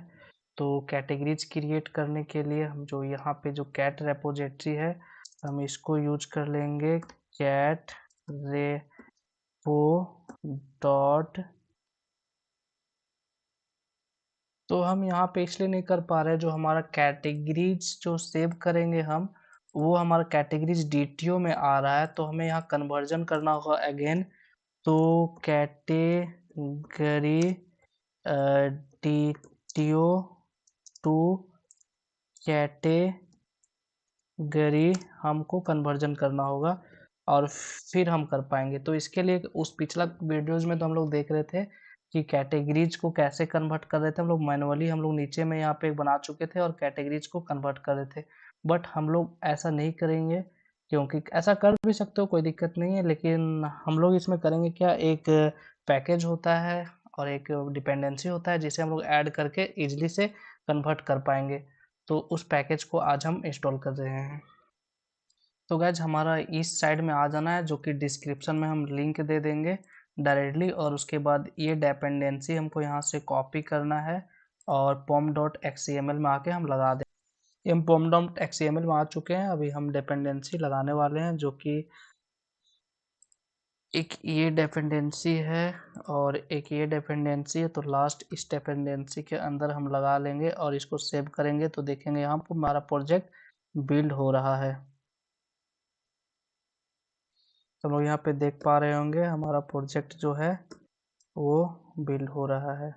तो कैटेगरीज क्रिएट करने के लिए हम जो यहाँ पे जो कैट रेपोजिटरी है हम इसको यूज कर लेंगे, कैट रेपो डॉट। तो हम यहाँ पे इसलिए नहीं कर पा रहे, जो हमारा कैटेगरीज जो सेव करेंगे हम वो हमारा कैटेगरीज DTO में आ रहा है, तो हमें यहाँ कन्वर्जन करना होगा अगेन। तो कैटेगरी DTO टू कैटेगरी हमको कन्वर्जन करना होगा, और फिर हम कर पाएंगे। तो इसके लिए उस पिछला वीडियोज में तो हम लोग देख रहे थे कि कैटेगरीज को कैसे कन्वर्ट कर रहे थे, हम लोग मैनुअली हम लोग नीचे में यहाँ पे बना चुके थे और कैटेगरीज को कन्वर्ट कर रहे थे। बट हम लोग ऐसा नहीं करेंगे, क्योंकि ऐसा कर भी सकते हो, कोई दिक्कत नहीं है, लेकिन हम लोग इसमें करेंगे क्या, एक पैकेज होता है और एक डिपेंडेंसी होता है जिसे हम लोग ऐड करके इजिली से कन्वर्ट कर पाएंगे। तो उस पैकेज को आज हम इंस्टॉल कर रहे हैं। तो गैज हमारा इस साइड में आ जाना है, जो कि डिस्क्रिप्शन में हम लिंक दे देंगे डायरेक्टली, और उसके बाद ये डिपेंडेंसी हमको यहाँ से कॉपी करना है और pom.xml में आके हम लगा दें। हम pom.xml में आ चुके हैं, अभी हम डिपेंडेंसी लगाने वाले हैं, जो कि एक ये डिपेंडेंसी है और एक ये डिपेंडेंसी है। तो लास्ट इस डिपेंडेंसी के अंदर हम लगा लेंगे और इसको सेव करेंगे, तो देखेंगे यहाँ पर हमारा प्रोजेक्ट बिल्ड हो रहा है। तो लोग यहाँ पे देख पा रहे होंगे हमारा प्रोजेक्ट जो है वो बिल्ड हो रहा है।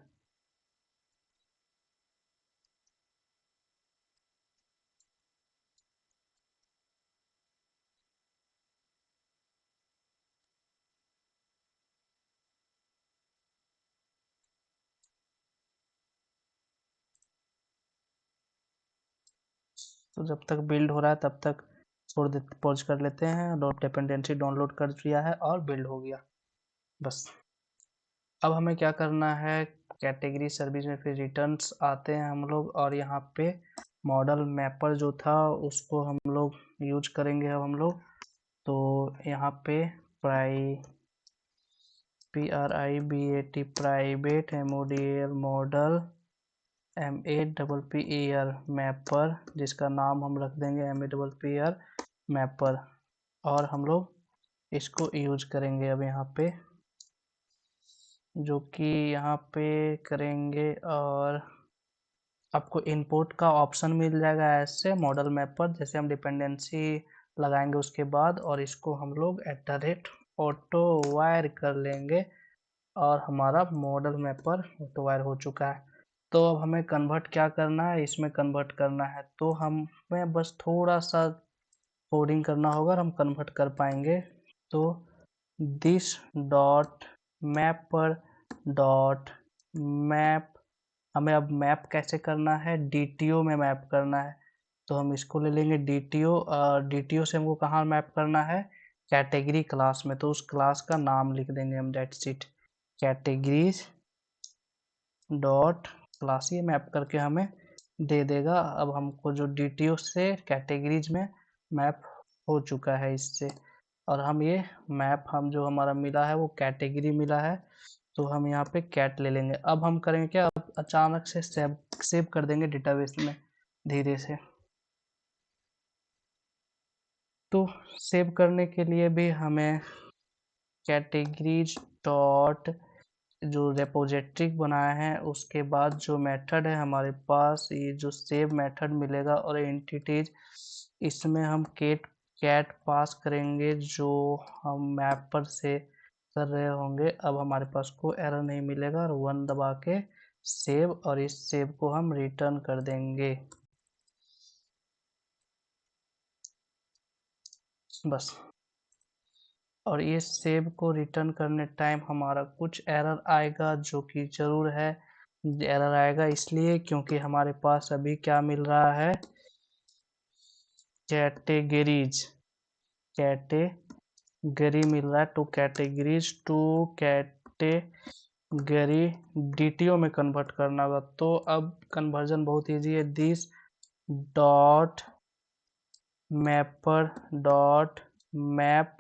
तो जब तक बिल्ड हो रहा है तब तक छोड़ दे, पॉज कर लेते हैं। डॉट डिपेंडेंसी डाउनलोड कर दिया है और बिल्ड हो गया बस। अब हमें क्या करना है, कैटेगरी सर्विस में फिर रिटर्न्स आते हैं हम लोग, और यहाँ पे मॉडल मैपर जो था उसको हम लोग यूज करेंगे अब हम लोग। तो यहाँ पे PRIBAT private MODL model MAPPER mapper, जिसका नाम हम रख देंगे MAPPER मैपर, और हम लोग इसको यूज करेंगे अब यहाँ पे, जो कि यहाँ पे करेंगे। और आपको इंपोर्ट का ऑप्शन मिल जाएगा ऐसे मॉडल मैप पर, जैसे हम डिपेंडेंसी लगाएंगे उसके बाद, और इसको हम लोग ऑटो वायर कर लेंगे, और हमारा मॉडल मैप पर ऑटो वायर हो चुका है। तो अब हमें कन्वर्ट क्या करना है, इसमें कन्वर्ट करना है, तो हमें बस थोड़ा सा कोडिंग करना होगा और हम कन्वर्ट कर पाएंगे। तो this dot mapper dot map हमें अब मैप कैसे करना है, DTO में मैप करना है। तो हम इसको ले लेंगे DTO, DTO से हमको कहाँ मैप करना है, कैटेगरी क्लास में। तो उस क्लास का नाम लिख देंगे हम, that's it, categories dot class. ये मैप करके हमें दे देगा। अब हमको जो DTO से कैटेगरीज में मैप हो चुका है इससे, और हम ये मैप हम जो हमारा मिला है वो कैटेगरी मिला है, तो हम यहाँ पे कैट ले लेंगे। अब हम करेंगे क्या, अब अचानक से सेव कर देंगे डेटाबेस में धीरे से। तो सेव करने के लिए भी हमें कैटेगरीज डॉट जो रेपोजिटरी बनाया है उसके बाद जो मेथड है हमारे पास, ये जो सेव मेथड मिलेगा, और एंटिटीज इसमें हम कैट पास करेंगे जो हम मैपर से कर रहे होंगे। अब हमारे पास कोई एरर नहीं मिलेगा, और 1 दबा के सेव, और इस सेव को हम रिटर्न कर देंगे बस। और ये सेव को रिटर्न करने टाइम हमारा कुछ एरर आएगा, जो कि जरूर है एरर आएगा, इसलिए क्योंकि हमारे पास अभी क्या मिल रहा है, कैटेगरीज, कैटेगरी मिल रहा है। Two categories, two category DTO में कन्वर्ट करना होगा। तो अब कन्वर्जन बहुत इजी है, this dot mapper dot map.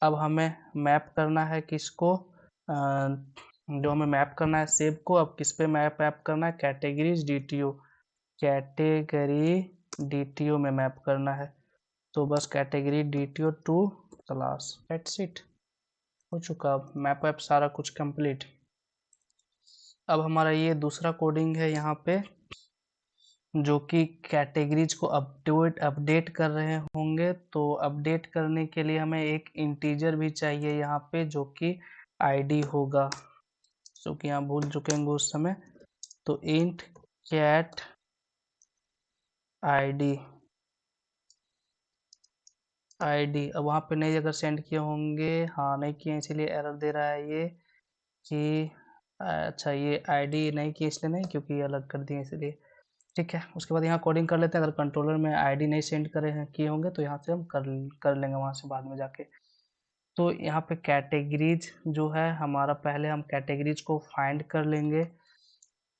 अब हमें मैप करना है किसको, जो हमें मैप करना है सेव को, अब किस पे मैप करना है, कैटेगरीज DTO, कैटेगरी DTO में मैप करना है। तो बस category DTO to class, that's it, हो चुका। अब मैप ऐप सारा कुछ कंप्लीट। अब हमारा ये दूसरा कोडिंग है यहाँ पे, जो कि कैटेगरीज को अपडेट कर रहे होंगे। तो अपडेट करने के लिए हमें एक इंटीजर भी चाहिए यहाँ पे, जो कि आईडी होगा, जो कि यहाँ भूल चुके होंगे उस समय। तो इंट कैट आईडी, अब वहाँ पे नहीं अगर सेंड किए होंगे, हाँ नहीं किए इसीलिए एरर दे रहा है ये कि अच्छा ये आईडी नहीं किए इसलिए नहीं, क्योंकि ये अलग कर दिए इसलिए। ठीक है, उसके बाद यहाँ कोडिंग कर लेते हैं। अगर कंट्रोलर में आईडी नहीं सेंड करे हैं किए होंगे तो यहाँ से हम कर लेंगे वहाँ से बाद में जाके। तो यहाँ पे कैटेगरीज जो है हमारा, पहले हम कैटेगरीज को फाइंड कर लेंगे।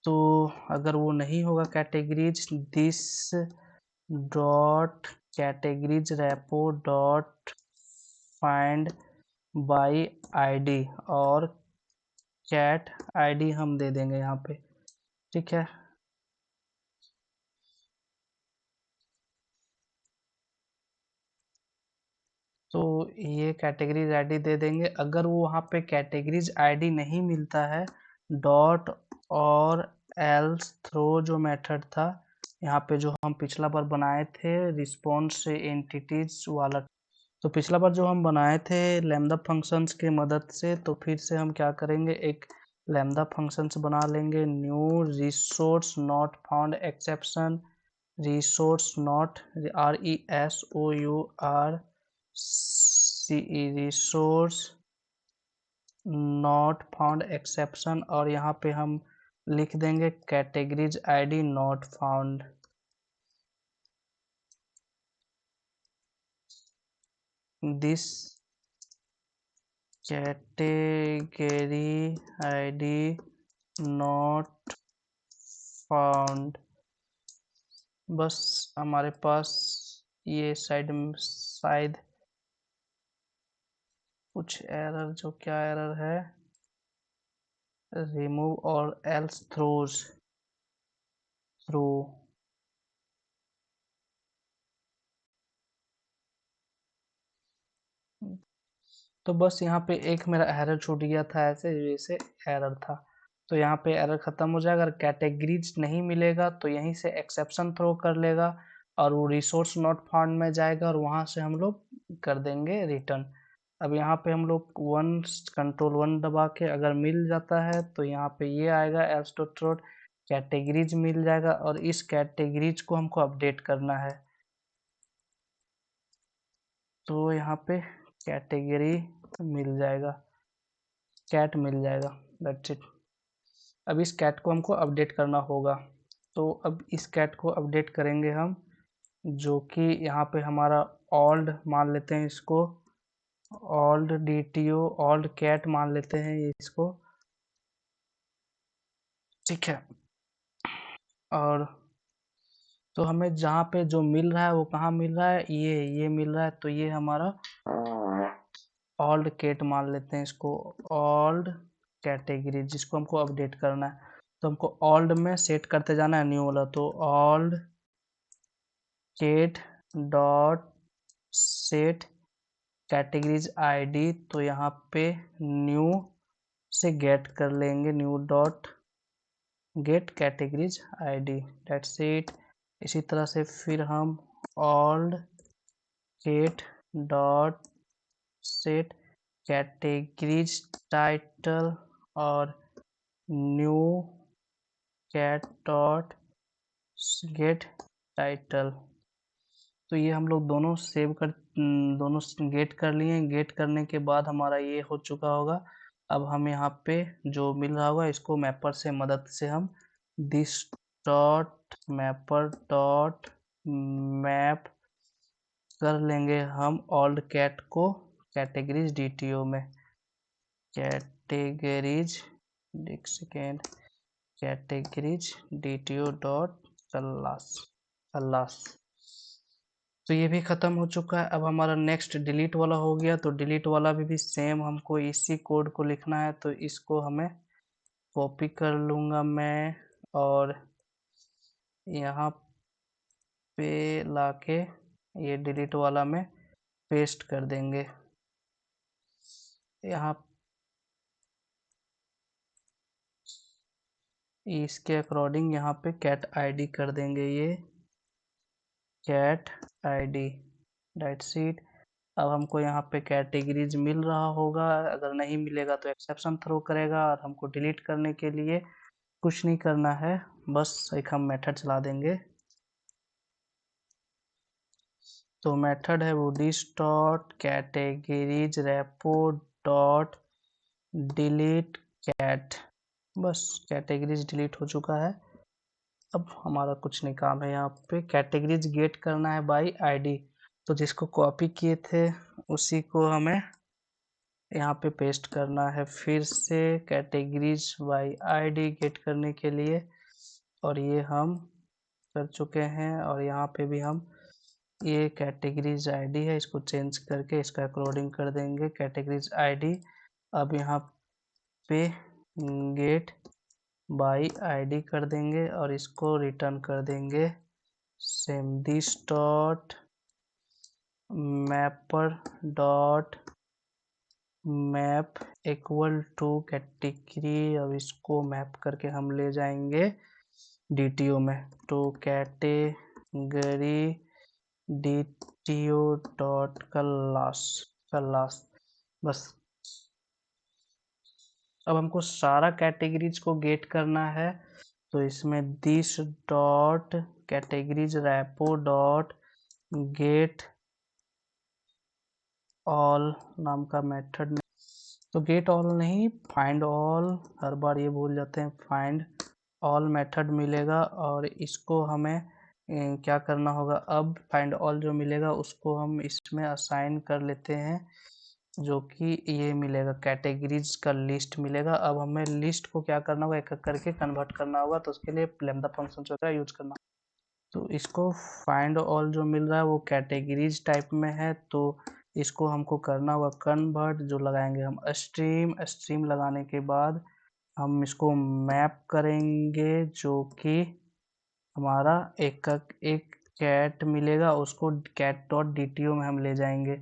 तो अगर वो नहीं होगा categories, this dot categories repo dot find by ID, और कैट आईडी हम दे देंगे यहाँ पे। ठीक है, तो ये कैटेगरीज आईडी दे देंगे। अगर वो वहाँ पे कैटेगरीज आईडी नहीं मिलता है, डॉट और एल्स थ्रो जो मेथड था यहाँ पे, जो हम पिछला बार बनाए थे रिस्पॉन्स से एंटिटीज वाला, तो पिछला बार जो हम बनाए थे लैम्डा फंक्शंस के मदद से, तो फिर से हम क्या करेंगे, एक लैम्डा फंक्शंस बना लेंगे, new resource not found exception, resource not RESOURCE, resource not found exception, और यहाँ पे हम लिख देंगे categories ID not found. This category ID not found. बस हमारे पास ये साइड में शायद कुछ एरर, जो क्या एरर है, रिमूव और एल्स थ्रोज थ्रू। तो बस यहाँ पे एक मेरा एरर छूट गया था, ऐसे जैसे एरर था। तो यहाँ पे एरर खत्म हो जाएगा। अगर कैटेगरीज नहीं मिलेगा तो यहीं से एक्सेप्शन थ्रो कर लेगा, और वो रिसोर्स नॉट फाउंड में जाएगा, और वहाँ से हम लोग कर देंगे रिटर्न। अब यहाँ पे हम लोग कंट्रोल 1 दबा के अगर मिल जाता है तो यहाँ पे ये आएगा एल्स डॉट थ्रो, कैटेगरीज मिल जाएगा, और इस कैटेगरीज को हमको अपडेट करना है। तो यहाँ पे कैटेगरी मिल जाएगा, कैट मिल जाएगा, दैट्स इट। अब इस कैट को हमको अपडेट करना होगा। तो अब इस कैट को अपडेट करेंगे हम, जो कि यहाँ पे हमारा ओल्ड मान लेते हैं इसको, ओल्ड DTO ओल्ड कैट मान लेते हैं इसको, ठीक है। और तो हमें जहाँ पे जो मिल रहा है वो कहाँ मिल रहा है, ये मिल रहा है। तो ये हमारा ओल्ड कैट मान लेते हैं इसको, ओल्ड कैटेगरी जिसको हमको अपडेट करना है। तो हमको ओल्ड में सेट करते जाना है न्यू वाला। तो old cat dot set categories ID, तो यहाँ पे न्यू से गेट कर लेंगे, new dot get categories ID, that's it. इसी तरह से फिर हम old cat dot set categories title और new cat dot get title. तो ये हम लोग दोनों सेव कर दोनों गेट कर लिए। गेट करने के बाद हमारा ये हो चुका होगा। अब हम यहाँ पे जो मिल रहा होगा इसको मैपर से मदद से हम this dot mapper dot map कर लेंगे हम ओल्ड कैट को कैटेगरीज DTO में, कैटेगरीज एक second, categories DTO dot class. तो ये भी खत्म हो चुका है। अब हमारा नेक्स्ट डिलीट वाला हो गया। तो डिलीट वाला भी सेम हमको इसी कोड को लिखना है। तो इसको हमें कॉपी कर लूँगा मैं और यहाँ पे लाके ये डिलीट वाला में पेस्ट कर देंगे। यहाँ इसके अकॉर्डिंग यहाँ पे कैट ID कर देंगे, ये कैट ID, डेट्स इट। अब हमको यहाँ पे कैटेगरीज मिल रहा होगा, अगर नहीं मिलेगा तो एक्सेप्शन थ्रो करेगा और हमको डिलीट करने के लिए कुछ नहीं करना है, बस एक हम मेथड चला देंगे। तो मेथड है वो this dot categories repo dot delete cat, बस कैटेगरीज डिलीट हो चुका है। अब हमारा कुछ नहीं काम है, यहाँ पे कैटेगरीज गेट करना है बाई ID। तो जिसको कॉपी किए थे उसी को हमें यहाँ पे पेस्ट करना है फिर से कैटेगरीज बाई ID गेट करने के लिए, और ये हम कर चुके हैं। और यहाँ पे भी हम ये कैटेगरीज ID है, इसको चेंज करके इसका अकॉर्डिंग कर देंगे कैटेगरीज ID। अब यहाँ पे गेट बाई ID कर देंगे और इसको रिटर्न कर देंगे same this dot mapper dot map equal to category. अब इसको मैप करके हम ले जाएंगे DTO में। तो कैटेगरी DTO डॉट क्लास, बस। अब हमको सारा कैटेगरीज को गेट करना है। तो इसमें this dot categories repo dot get all नाम का मेथड में, तो गेट ऑल नहीं फाइंड ऑल, हर बार ये भूल जाते हैं, फाइंड ऑल मेथड मिलेगा और इसको हमें क्या करना होगा। अब फाइंड ऑल जो मिलेगा उसको हम इसमें असाइन कर लेते हैं, जो कि ये मिलेगा कैटेगरीज का लिस्ट मिलेगा। अब हमें लिस्ट को क्या करना होगा, एक एक करके कन्वर्ट करना होगा। तो उसके लिए लैम्डा फंक्शन जो है यूज करना। तो इसको फाइंड ऑल जो मिल रहा है वो कैटेगरीज टाइप में है, तो इसको हमको करना होगा कन्वर्ट, जो लगाएंगे हम स्ट्रीम लगाने के बाद हम इसको मैप करेंगे, जो कि हमारा एक कैट मिलेगा, उसको कैट डॉट DTO में हम ले जाएंगे।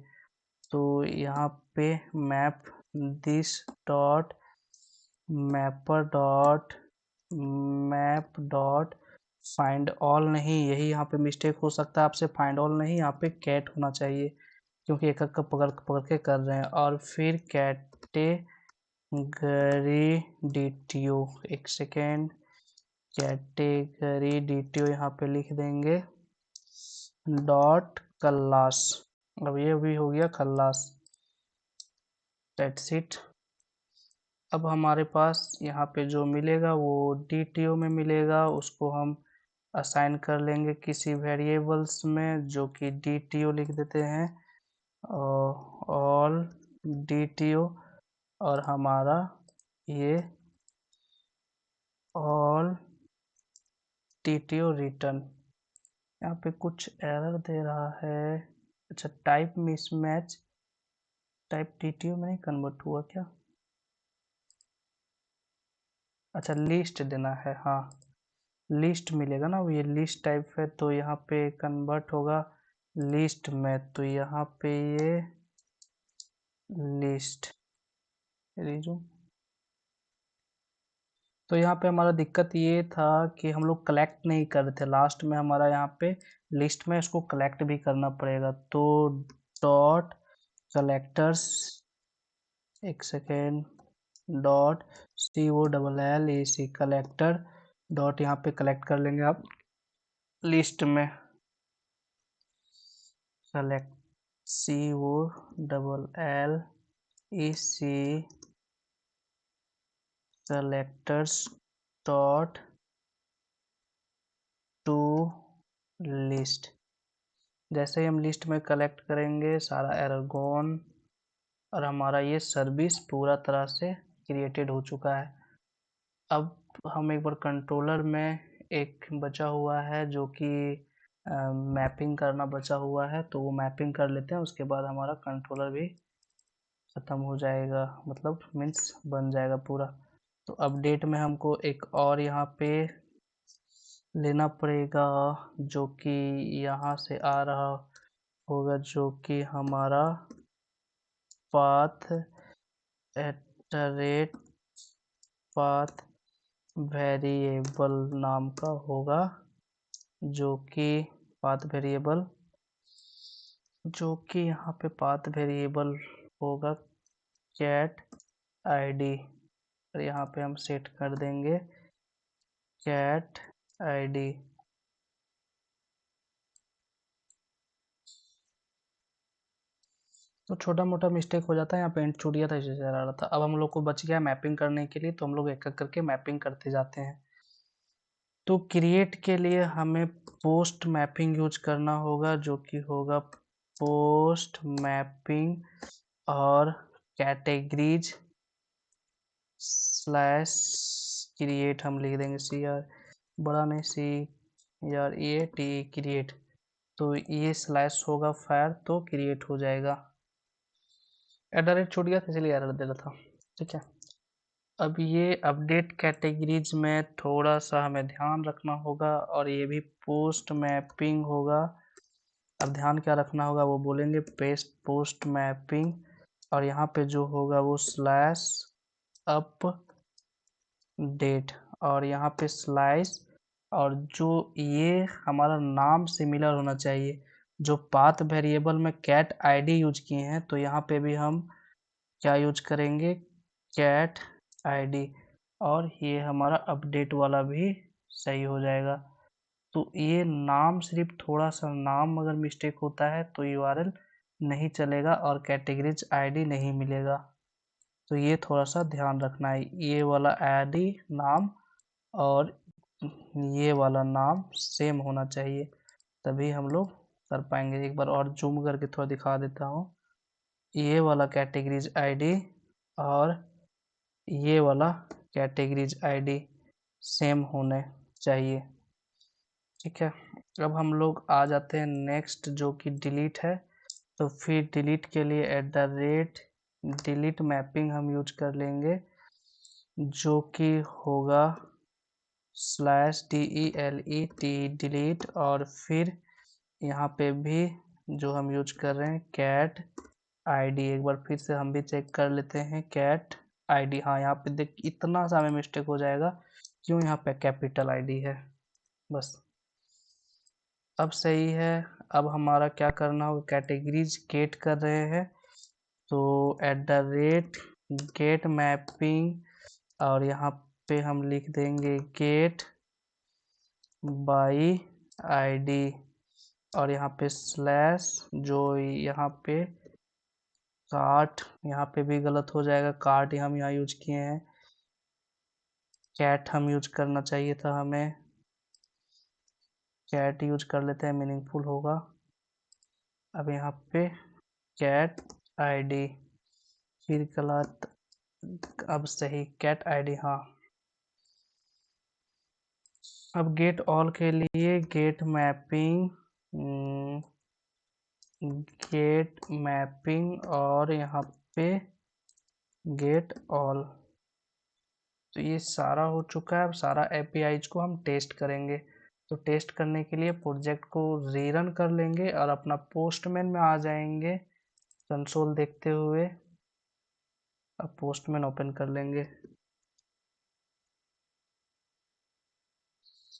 तो यहाँ पे map this dot mapper dot map dot find all नहीं, यही यहाँ पे मिस्टेक हो सकता है आपसे, फाइंड ऑल नहीं यहाँ पे कैट होना चाहिए, क्योंकि एक एक का पकड़ पकड़ के कर रहे हैं। और फिर कैटेगरी DTO, एक सेकेंड, कैटेगरी DTO यहाँ पे लिख देंगे डॉट क्लास। अब ये भी हो गया क्लास, दैट्स इट। अब हमारे पास यहाँ पे जो मिलेगा वो DTO में मिलेगा, उसको हम असाइन कर लेंगे किसी वेरिएबल्स में, जो कि DTO लिख देते हैं, ऑल DTO। और हमारा ये ऑल TTO रिटर्न। यहाँ पे कुछ एरर दे रहा है। अच्छा, टाइप मिसमैच, टाइप TTO में नहीं कन्वर्ट हुआ क्या? अच्छा, लिस्ट देना है, हाँ लिस्ट मिलेगा ना, ये लिस्ट टाइप है तो यहाँ पे कन्वर्ट होगा लिस्ट में, तो यहाँ पे ये लिस्ट रिज्यूम। तो यहाँ पे हमारा दिक्कत ये था कि हम लोग कलेक्ट नहीं कर रहे थे, लास्ट में हमारा यहाँ पे लिस्ट में इसको कलेक्ट भी करना पड़ेगा। तो डॉट कलेक्टर्स, एक second, dot COLL collector dot, यहाँ पे कलेक्ट कर लेंगे आप लिस्ट में, select COLLEC selectors dot to list। जैसे ही हम लिस्ट में कलेक्ट करेंगे सारा एरर गॉन, और हमारा ये सर्विस पूरा तरह से क्रिएटेड हो चुका है। अब हम एक बार कंट्रोलर में एक बचा हुआ है जो कि मैपिंग करना बचा हुआ है, तो वो मैपिंग कर लेते हैं, उसके बाद हमारा कंट्रोलर भी ख़त्म हो जाएगा, मतलब मीन्स बन जाएगा पूरा। तो अपडेट में हमको एक और यहाँ पे लेना पड़ेगा, जो कि यहाँ से आ रहा होगा, जो कि हमारा पाथ @ पाथ वेरिएबल नाम का होगा, जो कि पाथ वेरिएबल, जो कि यहाँ पे पाथ वेरिएबल होगा कैट ID, और यहाँ पे हम सेट कर देंगे कैट ID। तो छोटा मोटा मिस्टेक हो जाता है, यहाँ पे एंड छूट गया था इसलिए आ रहा था। अब हम लोग को बच गया मैपिंग करने के लिए, तो हम लोग एक एक करके मैपिंग करते जाते हैं। तो क्रिएट के लिए हमें पोस्ट मैपिंग यूज करना होगा, जो कि होगा पोस्ट मैपिंग और कैटेगरीज स्लैश क्रिएट हम लिख देंगे, CR बड़ा नहीं, CREAT क्रिएट। तो ये स्लैश होगा फायर, तो क्रिएट हो जाएगा। @ छूट गया था इसलिए एरर दे रहा था, ठीक है। अब ये अपडेट कैटेगरीज में थोड़ा सा हमें ध्यान रखना होगा, और ये भी पोस्ट मैपिंग होगा। अब ध्यान क्या रखना होगा वो बोलेंगे, पेस्ट पोस्ट मैपिंग, और यहाँ पे जो होगा वो स्लैश अप डेट, और यहाँ पे स्लाइस, और जो ये हमारा नाम सिमिलर होना चाहिए, जो पाथ वेरिएबल में कैट ID यूज किए हैं, तो यहाँ पे भी हम क्या यूज करेंगे, कैट ID, और ये हमारा अपडेट वाला भी सही हो जाएगा। तो ये नाम सिर्फ थोड़ा सा नाम अगर मिस्टेक होता है तो URL नहीं चलेगा और कैटेगरीज ID नहीं मिलेगा, तो ये थोड़ा सा ध्यान रखना है। ये वाला ID नाम और ये वाला नाम सेम होना चाहिए, तभी हम लोग कर पाएंगे। एक बार और जूम करके थोड़ा दिखा देता हूँ, ये वाला कैटेगरीज ID और ये वाला कैटेगरीज ID सेम होने चाहिए, ठीक है। अब हम लोग आ जाते हैं नेक्स्ट, जो कि डिलीट है। तो फिर डिलीट के लिए @डिलीट मैपिंग हम यूज कर लेंगे, जो कि होगा /DELET डिलीट, और फिर यहाँ पे भी जो हम यूज कर रहे हैं कैट ID। एक बार फिर से हम भी चेक कर लेते हैं कैट ID। हाँ, यहाँ पे देख इतना सा हमें मिस्टेक हो जाएगा, क्यों, यहाँ पे कैपिटल ID है, बस अब सही है। अब हमारा क्या करना होगा, कैटेगरीज गेट कर रहे हैं, तो @गेट मैपिंग, और यहाँ पे हम लिख देंगे गेट बाई ID, और यहाँ पे स्लैश जो यहाँ पे कार्ट, यहाँ पे भी गलत हो जाएगा, कार्ट हम यहाँ यूज किए हैं। कैट हम यूज करना चाहिए था हमें, कैट यूज कर लेते हैं, मीनिंगफुल होगा। अब यहाँ पे कैट आईडी, फिर गलत, अब सही, कैट आईडी, हाँ। अब गेट ऑल के लिए गेट मैपिंग, गेट मैपिंग और यहाँ पे गेट ऑल। तो ये सारा हो चुका है। अब सारा एपीआईज को हम टेस्ट करेंगे। तो टेस्ट करने के लिए प्रोजेक्ट को रीरन कर लेंगे और अपना पोस्टमैन में आ जाएंगे कंसोल देखते हुए। अब पोस्टमैन ओपन कर लेंगे।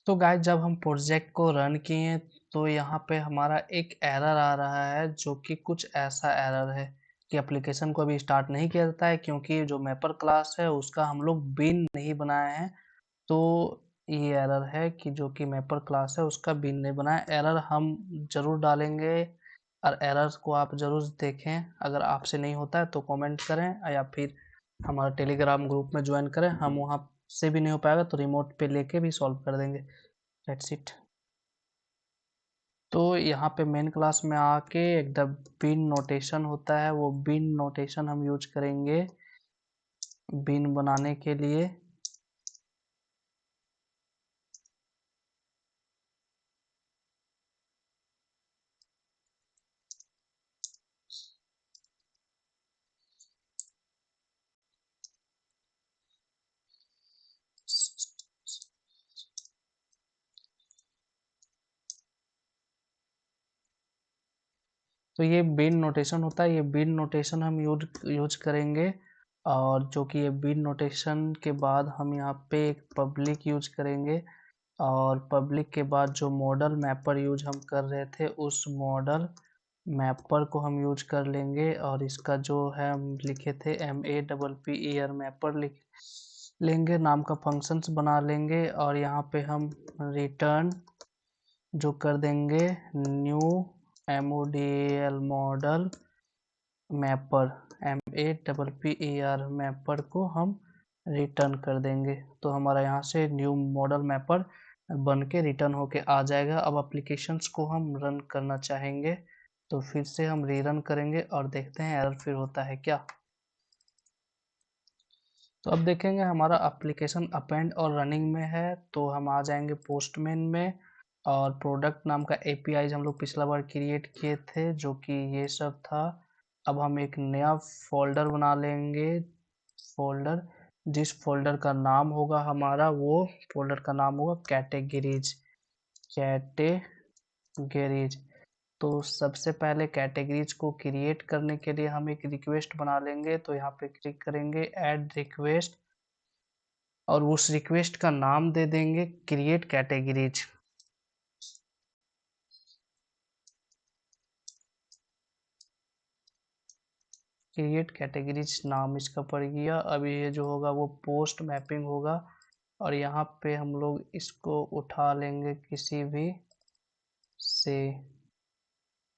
तो गाइस जब हम प्रोजेक्ट को रन किए तो यहाँ पे हमारा एक एरर आ रहा है, जो कि कुछ ऐसा एरर है कि एप्लीकेशन को अभी स्टार्ट नहीं किया जाता है, क्योंकि जो मैपर क्लास है उसका हम लोग बिन नहीं बनाए हैं। तो ये एरर है कि जो कि मैपर क्लास है उसका बिन नहीं बनाया। एरर हम जरूर डालेंगे और एरर्स को आप जरूर देखें। अगर आपसे नहीं होता है तो कमेंट करें या फिर हमारा टेलीग्राम ग्रुप में ज्वाइन करें। हम वहाँ से भी नहीं हो पाएगा तो रिमोट पे लेके भी सॉल्व कर देंगे। That's it. तो यहाँ पे मेन क्लास में आके एक द बिन नोटेशन होता है, वो बिन नोटेशन हम यूज करेंगे बिन बनाने के लिए। तो ये बिन नोटेशन होता है, ये बिन नोटेशन हम यूज करेंगे। और जो कि ये बिन नोटेशन के बाद हम यहाँ पे एक पब्लिक यूज करेंगे। और पब्लिक के बाद जो मॉडल मैपर यूज हम कर रहे थे उस मॉडल मैपर को हम यूज कर लेंगे। और इसका जो है हम लिखे थे MAPP मैपर लिख लेंगे, नाम का फंक्शंस बना लेंगे। और यहाँ पे हम रिटर्न जो कर देंगे new MODL model mapper, MAPPER mapper को हम रिटर्न कर देंगे। तो हमारा यहाँ से न्यू मॉडल मैपर बन के रिटर्न होके आ जाएगा। अब एप्लीकेशंस को हम रन करना चाहेंगे तो फिर से हम रीरन करेंगे और देखते हैं एरर फिर होता है क्या। तो अब देखेंगे हमारा एप्लीकेशन अपेंड और रनिंग में है। तो हम आ जाएंगे पोस्टमैन में और प्रोडक्ट नाम का एपीआई हम लोग पिछला बार क्रिएट किए थे जो कि ये सब था। अब हम एक नया फोल्डर बना लेंगे, फोल्डर जिस फोल्डर का नाम होगा हमारा, वो फोल्डर का नाम होगा कैटेगरीज। कैटेगरीज। तो सबसे पहले कैटेगरीज को क्रिएट करने के लिए हम एक रिक्वेस्ट बना लेंगे। तो यहाँ पे क्लिक करेंगे ऐड रिक्वेस्ट और उस रिक्वेस्ट का नाम दे देंगे क्रिएट कैटेगरीज। क्रिएट कैटेगरीज नाम इसका पड़ गया। अब ये जो होगा वो पोस्ट मैपिंग होगा और यहाँ पे हम लोग इसको उठा लेंगे किसी भी से।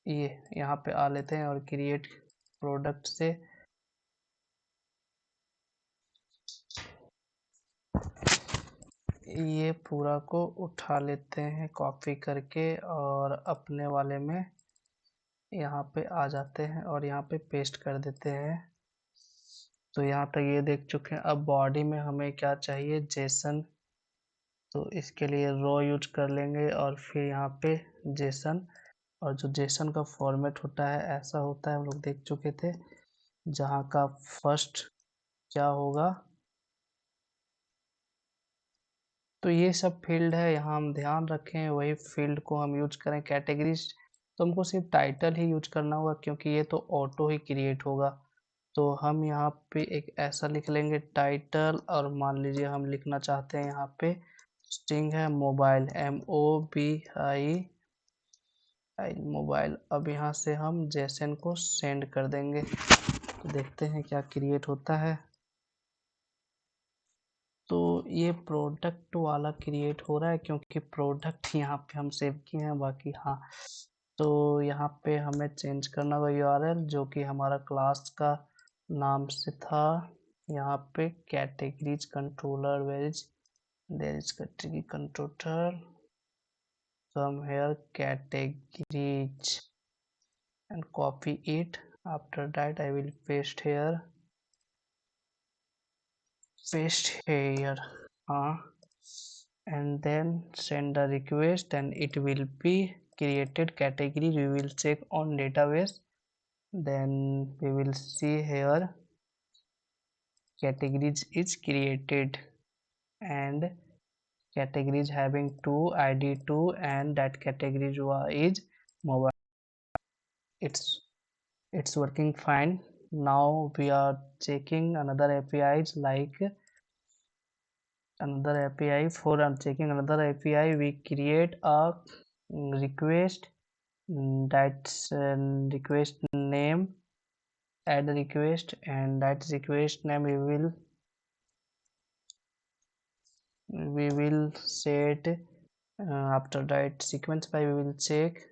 ये यहाँ पे आ लेते हैं और क्रिएट प्रोडक्ट से ये पूरा को उठा लेते हैं कॉपी करके और अपने वाले में यहाँ पे आ जाते हैं और यहाँ पे पेस्ट कर देते हैं। तो यहाँ तक ये देख चुके हैं। अब बॉडी में हमें क्या चाहिए, जेसन। तो इसके लिए रो यूज कर लेंगे और फिर यहाँ पे जेसन। और जो जेसन का फॉर्मेट होता है ऐसा होता है, हम लोग देख चुके थे, जहाँ का फर्स्ट क्या होगा। तो ये सब फील्ड है, यहाँ हम ध्यान रखें वही फील्ड को हम यूज करें। कैटेगरीज तो हमको सिर्फ टाइटल ही यूज करना होगा क्योंकि ये तो ऑटो ही क्रिएट होगा। तो हम यहाँ पे एक ऐसा लिख लेंगे टाइटल और मान लीजिए हम लिखना चाहते हैं यहाँ पे स्ट्रिंग है मोबाइल, MOBIL मोबाइल। अब यहाँ से हम जेसन को सेंड कर देंगे। तो देखते हैं क्या क्रिएट होता है। तो ये प्रोडक्ट वाला क्रिएट हो रहा है क्योंकि प्रोडक्ट यहाँ पे हम सेव किए हैं। बाकी हाँ, तो यहाँ पे हमें चेंज करना होगा यूआरएल, जो कि हमारा क्लास का नाम से था। यहाँ पे categories controller, where is there is category controller, come here categories and copy it. After that I will paste here, uh, and then send the request, and it will be created category. We will check on database, then we will see here categories is created, and categories having 2 id 2, and that category is mobile. It's working fine. Now we are checking another APIs, like another API. For checking another API, we create a request, that's request name, add request, and that request name we will set. After that sequence by we will check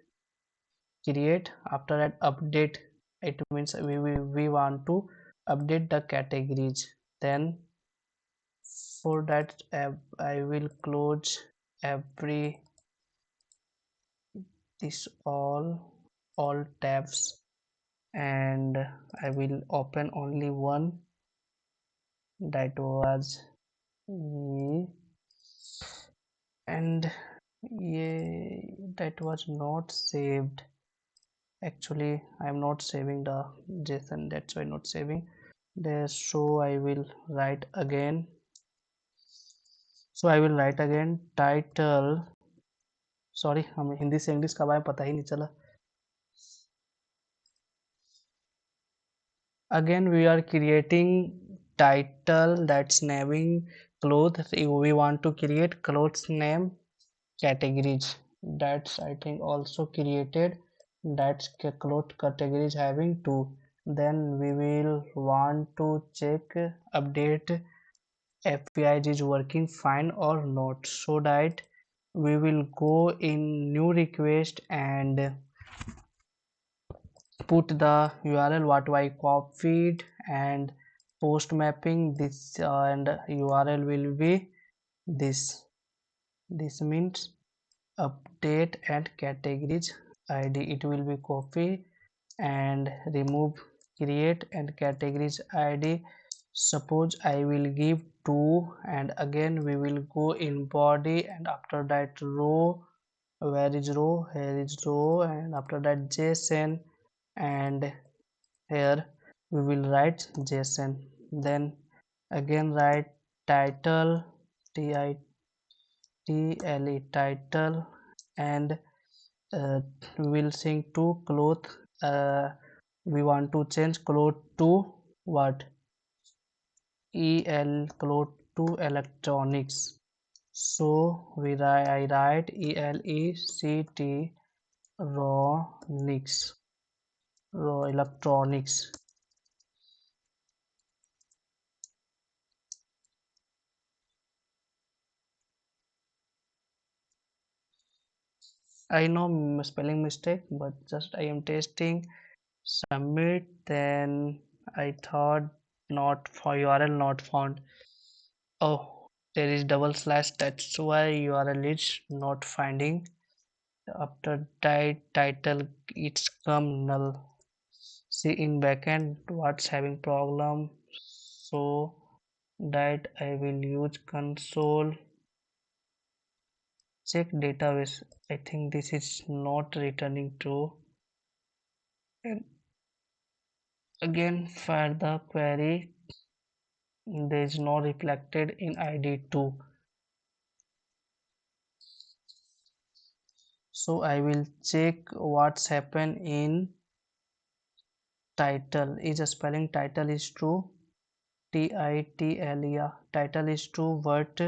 create. After that update, it means we want to update the categories. Then for that I will close every this all tabs, and I will open only one, that was and yeah, that was not saved. Actually I am not saving the JSON, that's why not saving there. So I will write again. Title, sorry हमें हिंदी से English का बारे में पता ही नहीं चला. Again we are creating title, that's naming clothes. We want to create clothes name categories, that's I think also created. That's cloth categories having 2. Then we will want to check update API is working fine or not, so that we will go in new request and put the URL what I copied, and post mapping this, and URL will be this. This means update and categories ID. It will be copy and remove create and categories ID. Suppose I will give 2, and again we will go in body, and after that row, where is row, here is row, and after that JSON, and here we will write JSON. Then again write title, title, title, and we will sync to cloth. We want to change cloth to what, cloth to electronics. So I write ELECT raw electronics. I know spelling mistake, but just I am testing. Submit. Then I thought not for URL not found. Oh, there is double slash, that's why URL is not finding. After title it's come null. See in backend what's having problem, so that I will use console check database. I think this is not returning true, and again fire the query, there is no reflected in id2. So I will check what's happened in title. Is a spelling title is true, title, yeah, title is true, but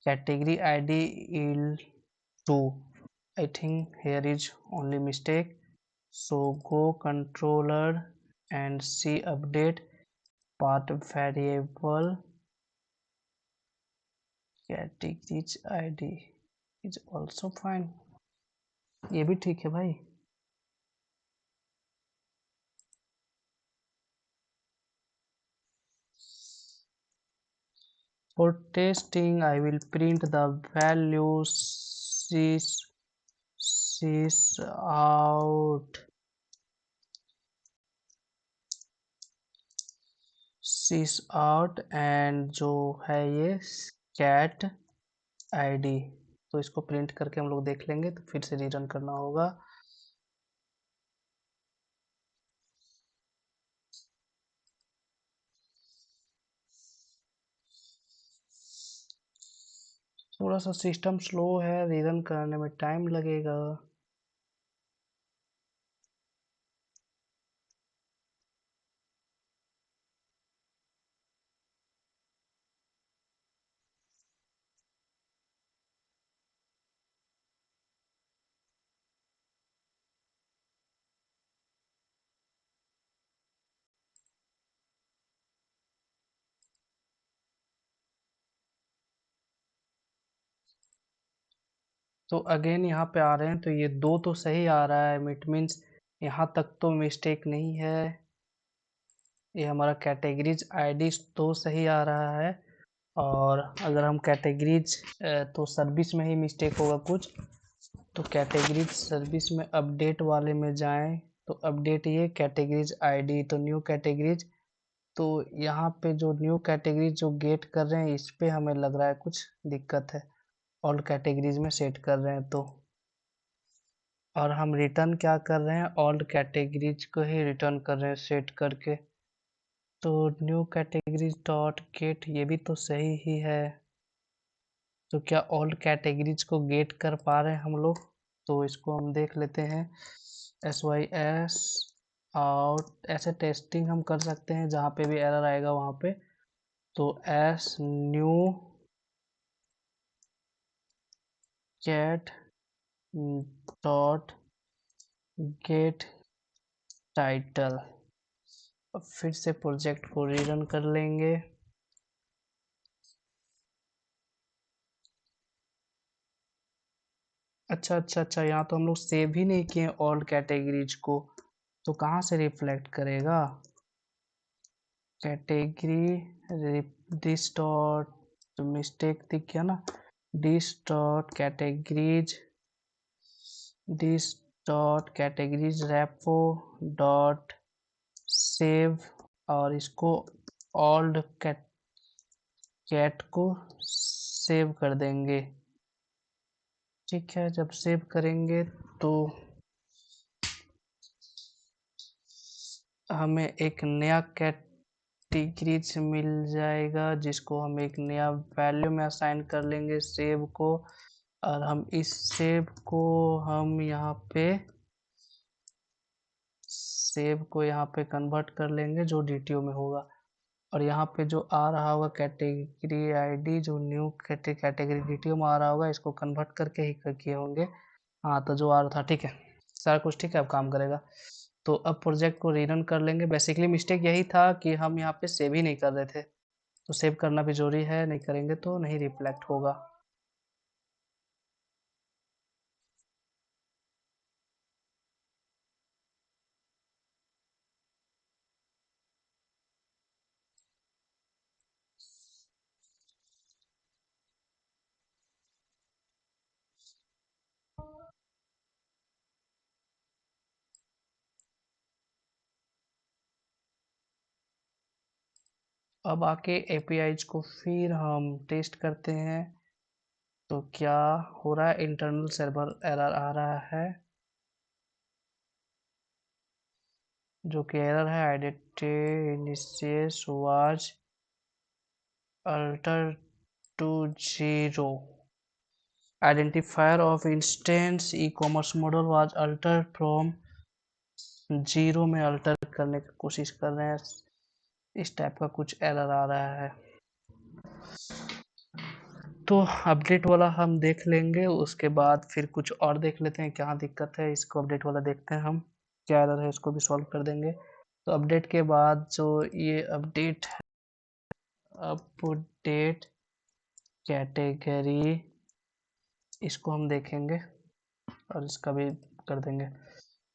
category id is 2. I think here is only mistake. So go controller and see update path variable categories id is also fine. ये भी ठीक है भाई. For testing, I will print the value sys out and जो है ये cat id। तो इसको प्रिंट करके हम लोग देख लेंगे, तो फिर से रिटर्न करना होगा। थोड़ा सा सिस्टम स्लो है, रिटर्न करने में टाइम लगेगा। तो अगेन यहाँ पे आ रहे हैं, तो ये 2 तो सही आ रहा है, इट मीन्स यहाँ तक तो मिस्टेक नहीं है। ये हमारा कैटेगरीज आईडी तो सही आ रहा है। और अगर हम कैटेगरीज तो सर्विस में ही मिस्टेक होगा कुछ, तो कैटेगरीज सर्विस में अपडेट वाले में जाएं, तो अपडेट ये कैटेगरीज आईडी, तो न्यू कैटेगरीज। तो यहाँ पे जो न्यू कैटेगरीज जो गेट कर रहे हैं, इस पे हमें लग रहा है कुछ दिक्कत है। ऑल कैटेगरीज में सेट कर रहे हैं तो, और हम रिटर्न क्या कर रहे हैं, ऑल कैटेगरीज को ही रिटर्न कर रहे हैं सेट करके। तो न्यू कैटेगरीज डॉट गेट ये भी तो सही ही है। तो क्या ऑल कैटेगरीज को गेट कर पा रहे हैं हम लोग? तो इसको हम देख लेते हैं, sys आउट। ऐसे टेस्टिंग हम कर सकते हैं, जहाँ पे भी एरर आएगा वहाँ पे। तो as new cat dot get title. अब फिर से प्रोजेक्ट को रीरन कर लेंगे। अच्छा अच्छा अच्छा, यहाँ तो हम लोग सेव ही नहीं किए ऑल कैटेगरीज को, तो कहाँ से रिफ्लेक्ट करेगा? कैटेगरी दिस डॉट मिस्टेक दिख गया ना, this dot categories, this dot categories repo dot save, और इसको ऑल्ड कैट को सेव कर देंगे। ठीक है, जब सेव करेंगे तो हमें एक नया कैटेगरीज मिल जाएगा, जिसको हम एक नया वैल्यू में असाइन कर लेंगे सेव को। और हम इस सेव को हम यहाँ पे कन्वर्ट कर लेंगे, जो डीटीओ में होगा। और यहाँ पे जो आ रहा होगा कैटेगरी आईडी, जो न्यू कैटेगरी डीटीओ में आ रहा होगा, इसको कन्वर्ट करके ही किए होंगे। हाँ, तो जो आ रहा था ठीक है, सारा कुछ ठीक है, अब काम करेगा। तो अब प्रोजेक्ट को रीरन कर लेंगे। बेसिकली मिस्टेक यही था कि हम यहाँ पे सेव ही नहीं कर रहे थे, तो सेव करना भी जरूरी है, नहीं करेंगे तो नहीं रिफ्लेक्ट होगा। अब आके एपीआईज को फिर हम टेस्ट करते हैं, तो क्या हो रहा है, इंटरनल सर्वर एरर आ रहा है, जो कि एरर है identity initials was alter to 0, identifier of instance e commerce model was alter from 0 में अल्टर करने की कोशिश कर रहे हैं, इस टाइप का कुछ एरर आ रहा है। तो अपडेट वाला हम देख लेंगे, उसके बाद फिर कुछ और देख लेते हैं क्या दिक्कत है। इसको अपडेट वाला देखते हैं हम, क्या एरर है, इसको भी सॉल्व कर देंगे। तो अपडेट के बाद जो ये अपडेट कैटेगरी, इसको हम देखेंगे और इसका भी कर देंगे।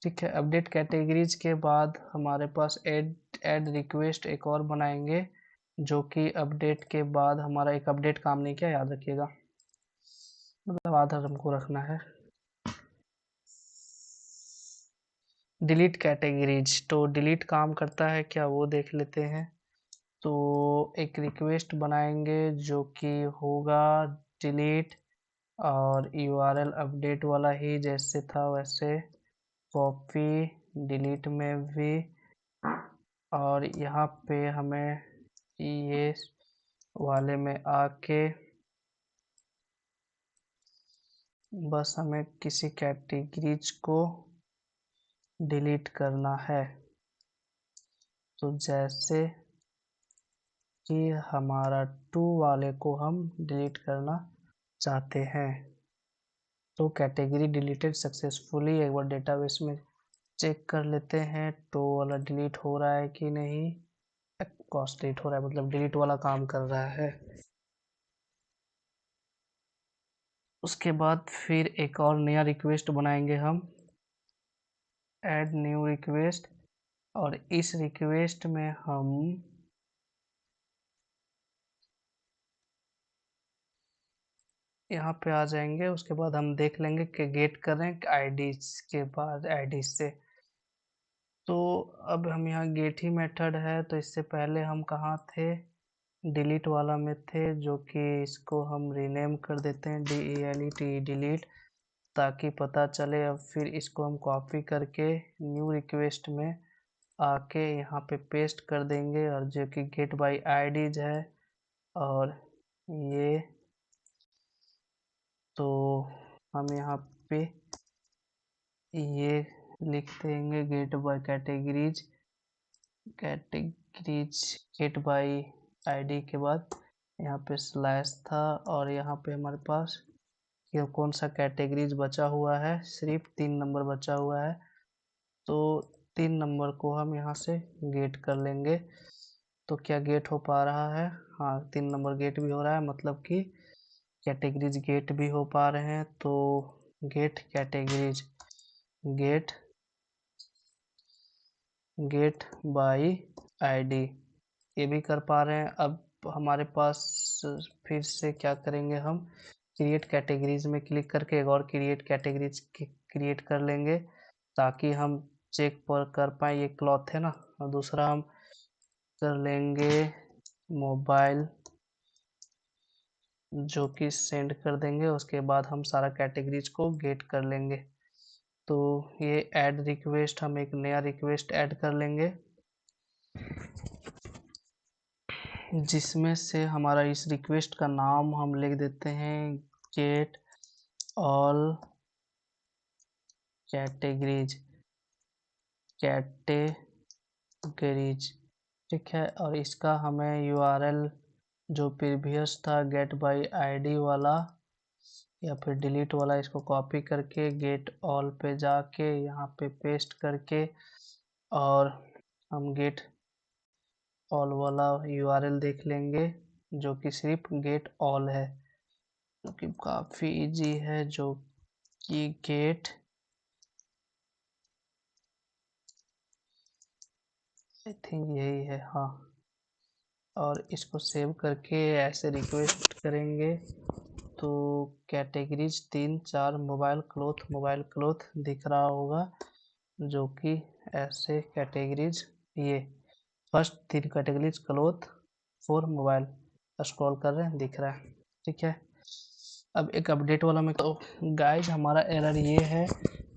ठीक है, अपडेट कैटेगरीज के बाद हमारे पास ऐड रिक्वेस्ट एक और बनाएंगे, जो कि अपडेट के बाद हमारा एक अपडेट काम नहीं किया, याद रखिएगा, मतलब आधा हमको रखना है। डिलीट कैटेगरीज, तो डिलीट काम करता है क्या वो देख लेते हैं। तो एक रिक्वेस्ट बनाएंगे जो कि होगा डिलीट, और यूआरएल अपडेट वाला ही जैसे था वैसे कॉपी डिलीट में भी, और यहाँ पे हमें ये वाले में आके बस हमें किसी कैटेगरीज को डिलीट करना है। तो जैसे कि हमारा टू वाले को हम डिलीट करना चाहते हैं, तो कैटेगरी डिलीटेड सक्सेसफुली, एक बार डेटाबेस में चेक कर लेते हैं टू वाला डिलीट हो रहा है कि नहीं। कॉस्ट डिलीट हो रहा है, मतलब डिलीट वाला काम कर रहा है। उसके बाद फिर एक और नया रिक्वेस्ट बनाएंगे हम, ऐड न्यू रिक्वेस्ट, और इस रिक्वेस्ट में हम यहाँ पे आ जाएंगे। उसके बाद हम देख लेंगे कि गेट कर रहे हैं आईडी के बाद आईडी से। तो अब हम यहाँ गेट ही मेथड है, तो इससे पहले हम कहाँ थे, डिलीट वाला में थे, जो कि इसको हम रीनेम कर देते हैं DELET, डिलीट, ताकि पता चले। अब फिर इसको हम कॉपी करके न्यू रिक्वेस्ट में आके यहाँ पे पेस्ट कर देंगे, और जो कि गेट बाय आईडीज है, और ये तो हम यहाँ पे ये लिख देंगे get by categories, get by ID के बाद यहाँ पे स्लैश था, और यहाँ पे हमारे पास ये कौन सा कैटेगरीज बचा हुआ है, सिर्फ 3 नंबर बचा हुआ है। तो 3 नंबर को हम यहाँ से गेट कर लेंगे। तो क्या गेट हो पा रहा है, हाँ 3 नंबर गेट भी हो रहा है, मतलब कि कैटेगरीज गेट भी हो पा रहे हैं। तो get categories, get get by ID, ये भी कर पा रहे हैं। अब हमारे पास फिर से क्या करेंगे, हम क्रिएट कैटेगरीज में क्लिक करके एक और क्रिएट कैटेगरीज क्रिएट कर लेंगे, ताकि हम चेक पर कर पाए ये क्लॉथ है ना। और दूसरा हम कर लेंगे मोबाइल, जो कि सेंड कर देंगे। उसके बाद हम सारा कैटेगरीज को गेट कर लेंगे। तो ये ऐड रिक्वेस्ट, हम एक नया रिक्वेस्ट ऐड कर लेंगे, जिसमें से हमारा इस रिक्वेस्ट का नाम हम लिख देते हैं गेट ऑल कैटेगरीज, कैटेगरीज, ठीक है। और इसका हमें यूआरएल जो प्रीवियस था गेट बाय आईडी वाला या फिर डिलीट वाला, इसको कॉपी करके गेट ऑल पे जाके यहाँ पे पेस्ट करके, और हम गेट ऑल वाला यूआरएल देख लेंगे, जो कि सिर्फ गेट ऑल है, जो कि काफ़ी इजी है, जो कि गेट, आई थिंक यही है, हाँ। और इसको सेव करके ऐसे रिक्वेस्ट करेंगे, तो कैटेगरीज 3 4 मोबाइल क्लोथ दिख रहा होगा, जो कि ऐसे कैटेगरीज, ये first 3 categories cloth 4 mobile, scroll कर रहे हैं दिख रहा है, ठीक है। अब एक अपडेट वाला में, तो गाइज हमारा एरर ये है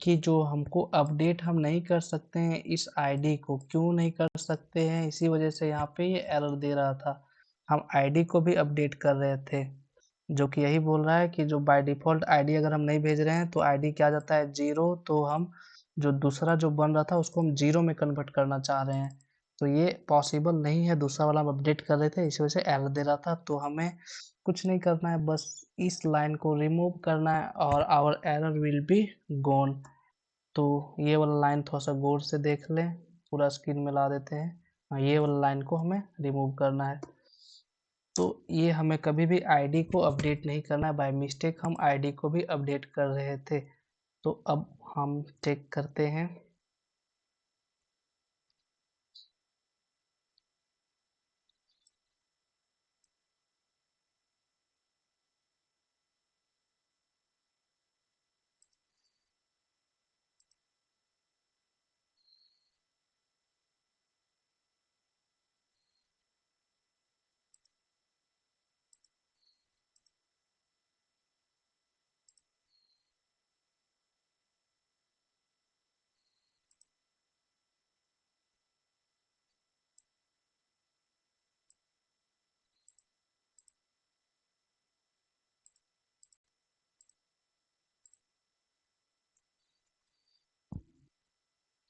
कि जो हमको अपडेट हम नहीं कर सकते हैं इस आईडी को, क्यों नहीं कर सकते हैं, इसी वजह से यहाँ पे ये एरर दे रहा था। हम आईडी को भी अपडेट कर रहे थे, जो कि यही बोल रहा है कि जो बाय डिफ़ॉल्ट आईडी अगर हम नहीं भेज रहे हैं तो आईडी क्या जाता है 0, तो हम जो दूसरा जो बन रहा था उसको हम 0 में कन्वर्ट करना चाह रहे हैं, तो ये पॉसिबल नहीं है। दूसरा वाला हम अपडेट कर रहे थे, इस वजह से एरर दे रहा था। तो हमें कुछ नहीं करना है, बस इस लाइन को रिमूव करना है और our error will be gone. तो ये वाला लाइन थोड़ा सा गौर से देख लें, पूरा स्क्रीन में ला देते हैं। हाँ, ये वाला लाइन को हमें रिमूव करना है। तो ये हमें कभी भी आईडी को अपडेट नहीं करना है, बाय मिस्टेक हम आईडी को भी अपडेट कर रहे थे। तो अब हम चेक करते हैं,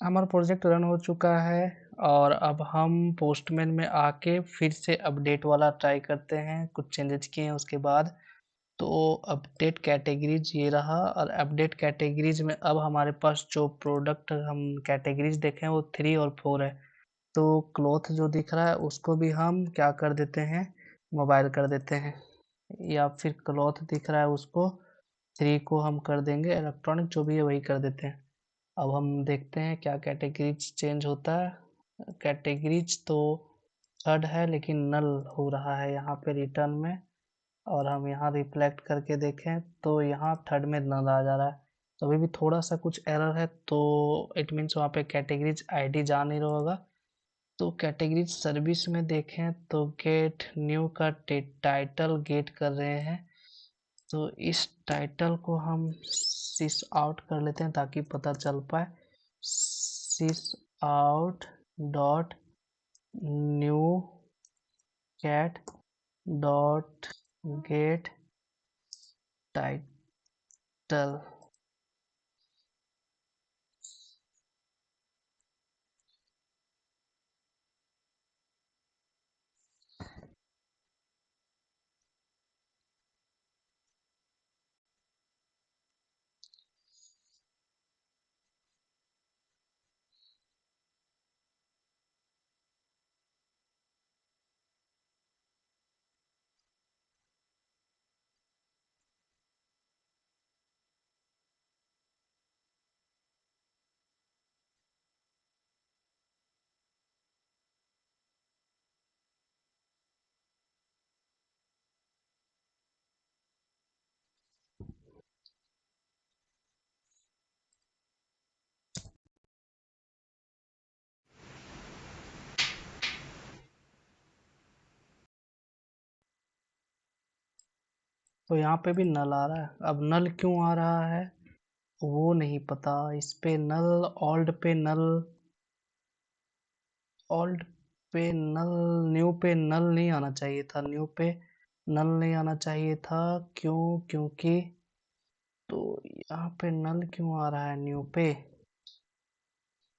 हमारा प्रोजेक्ट रन हो चुका है और अब हम पोस्टमैन में आके फिर से अपडेट वाला ट्राई करते हैं, कुछ चेंजेस किए हैं उसके बाद। तो अपडेट कैटेगरीज ये रहा, और अपडेट कैटेगरीज में अब हमारे पास जो प्रोडक्ट हम कैटेगरीज देखे हैं वो 3 और 4 है। तो क्लॉथ जो दिख रहा है उसको भी हम क्या कर देते हैं, मोबाइल कर देते हैं, या फिर क्लॉथ दिख रहा है उसको 3 को हम कर देंगे इलेक्ट्रॉनिक, जो भी है वही कर देते हैं। अब हम देखते हैं क्या कैटेगरीज चेंज होता है। कैटेगरीज तो थर्ड है लेकिन नल हो रहा है यहाँ पे रिटर्न में, और हम यहाँ रिफ्लेक्ट करके देखें तो यहाँ थर्ड में नल आ जा रहा है। तो अभी भी थोड़ा सा कुछ एरर है, तो इट मीन्स वहाँ पे कैटेगरीज आईडी जा नहीं रहा होगा। तो कैटेगरीज सर्विस में देखें तो गेट न्यू का टाइटल गेट कर रहे हैं। तो इस टाइटल को हम सिस आउट कर लेते हैं ताकि पता चल पाए। Sysout dot new cat dot get title. तो यहाँ पे भी नल आ रहा है। अब नल क्यों आ रहा है वो नहीं पता। इस पे नल, ओल्ड पे नल, ओल्ड पे नल, न्यू पे नल नहीं आना चाहिए था। न्यू पे नल नहीं आना चाहिए था, क्यों? क्योंकि तो यहाँ पे नल क्यों आ रहा है न्यू पे?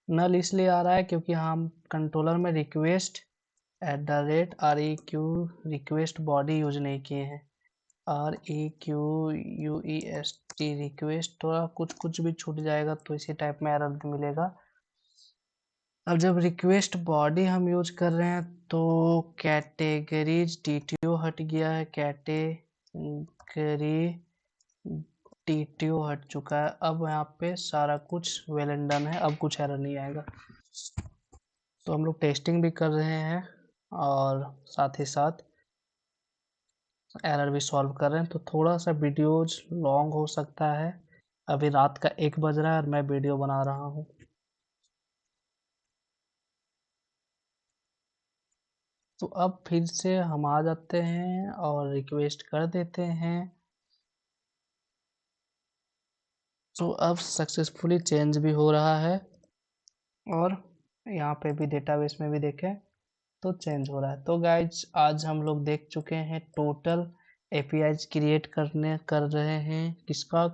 नल इसलिए आ रहा है क्योंकि हम कंट्रोलर में request @REQ request body use नहीं किए हैं। REQUEST रिक्वेस्ट, थोड़ा कुछ कुछ भी छूट जाएगा तो इसी टाइप में एरर मिलेगा। अब जब रिक्वेस्ट बॉडी हम यूज कर रहे हैं तो कैटेगरीज DTO हट गया है, कैटेगरी DTO हट चुका है। अब यहाँ पे सारा कुछ वेल एंड डन है, अब कुछ एरर नहीं आएगा। तो हम लोग टेस्टिंग भी कर रहे हैं और साथ ही साथ एरर भी सॉल्व कर रहे हैं। तो थोड़ा सा वीडियोज लॉन्ग हो सकता है। अभी रात का 1 बज रहा है और मैं वीडियो बना रहा हूँ। तो अब फिर से हम आ जाते हैं और रिक्वेस्ट कर देते हैं। तो अब सक्सेसफुली चेंज भी हो रहा है, और यहाँ पे भी डेटाबेस में भी देखें तो चेंज हो रहा है। तो गाइज आज हम लोग देख चुके हैं टोटल एपीआईज क्रिएट कर रहे हैं किसका,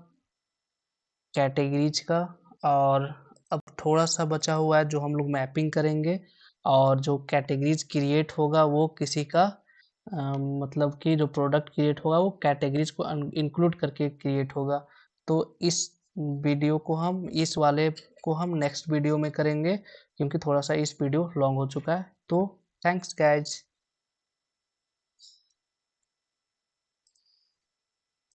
कैटेगरीज का। और अब थोड़ा सा बचा हुआ है जो हम लोग मैपिंग करेंगे, और जो कैटेगरीज क्रिएट होगा वो किसी का मतलब कि जो प्रोडक्ट क्रिएट होगा वो कैटेगरीज को इंक्लूड करके क्रिएट होगा। तो इस वीडियो को हम, इस वाले को हम नेक्स्ट वीडियो में करेंगे, क्योंकि थोड़ा सा इस वीडियो लॉन्ग हो चुका है। तो थैंक्स गाइज।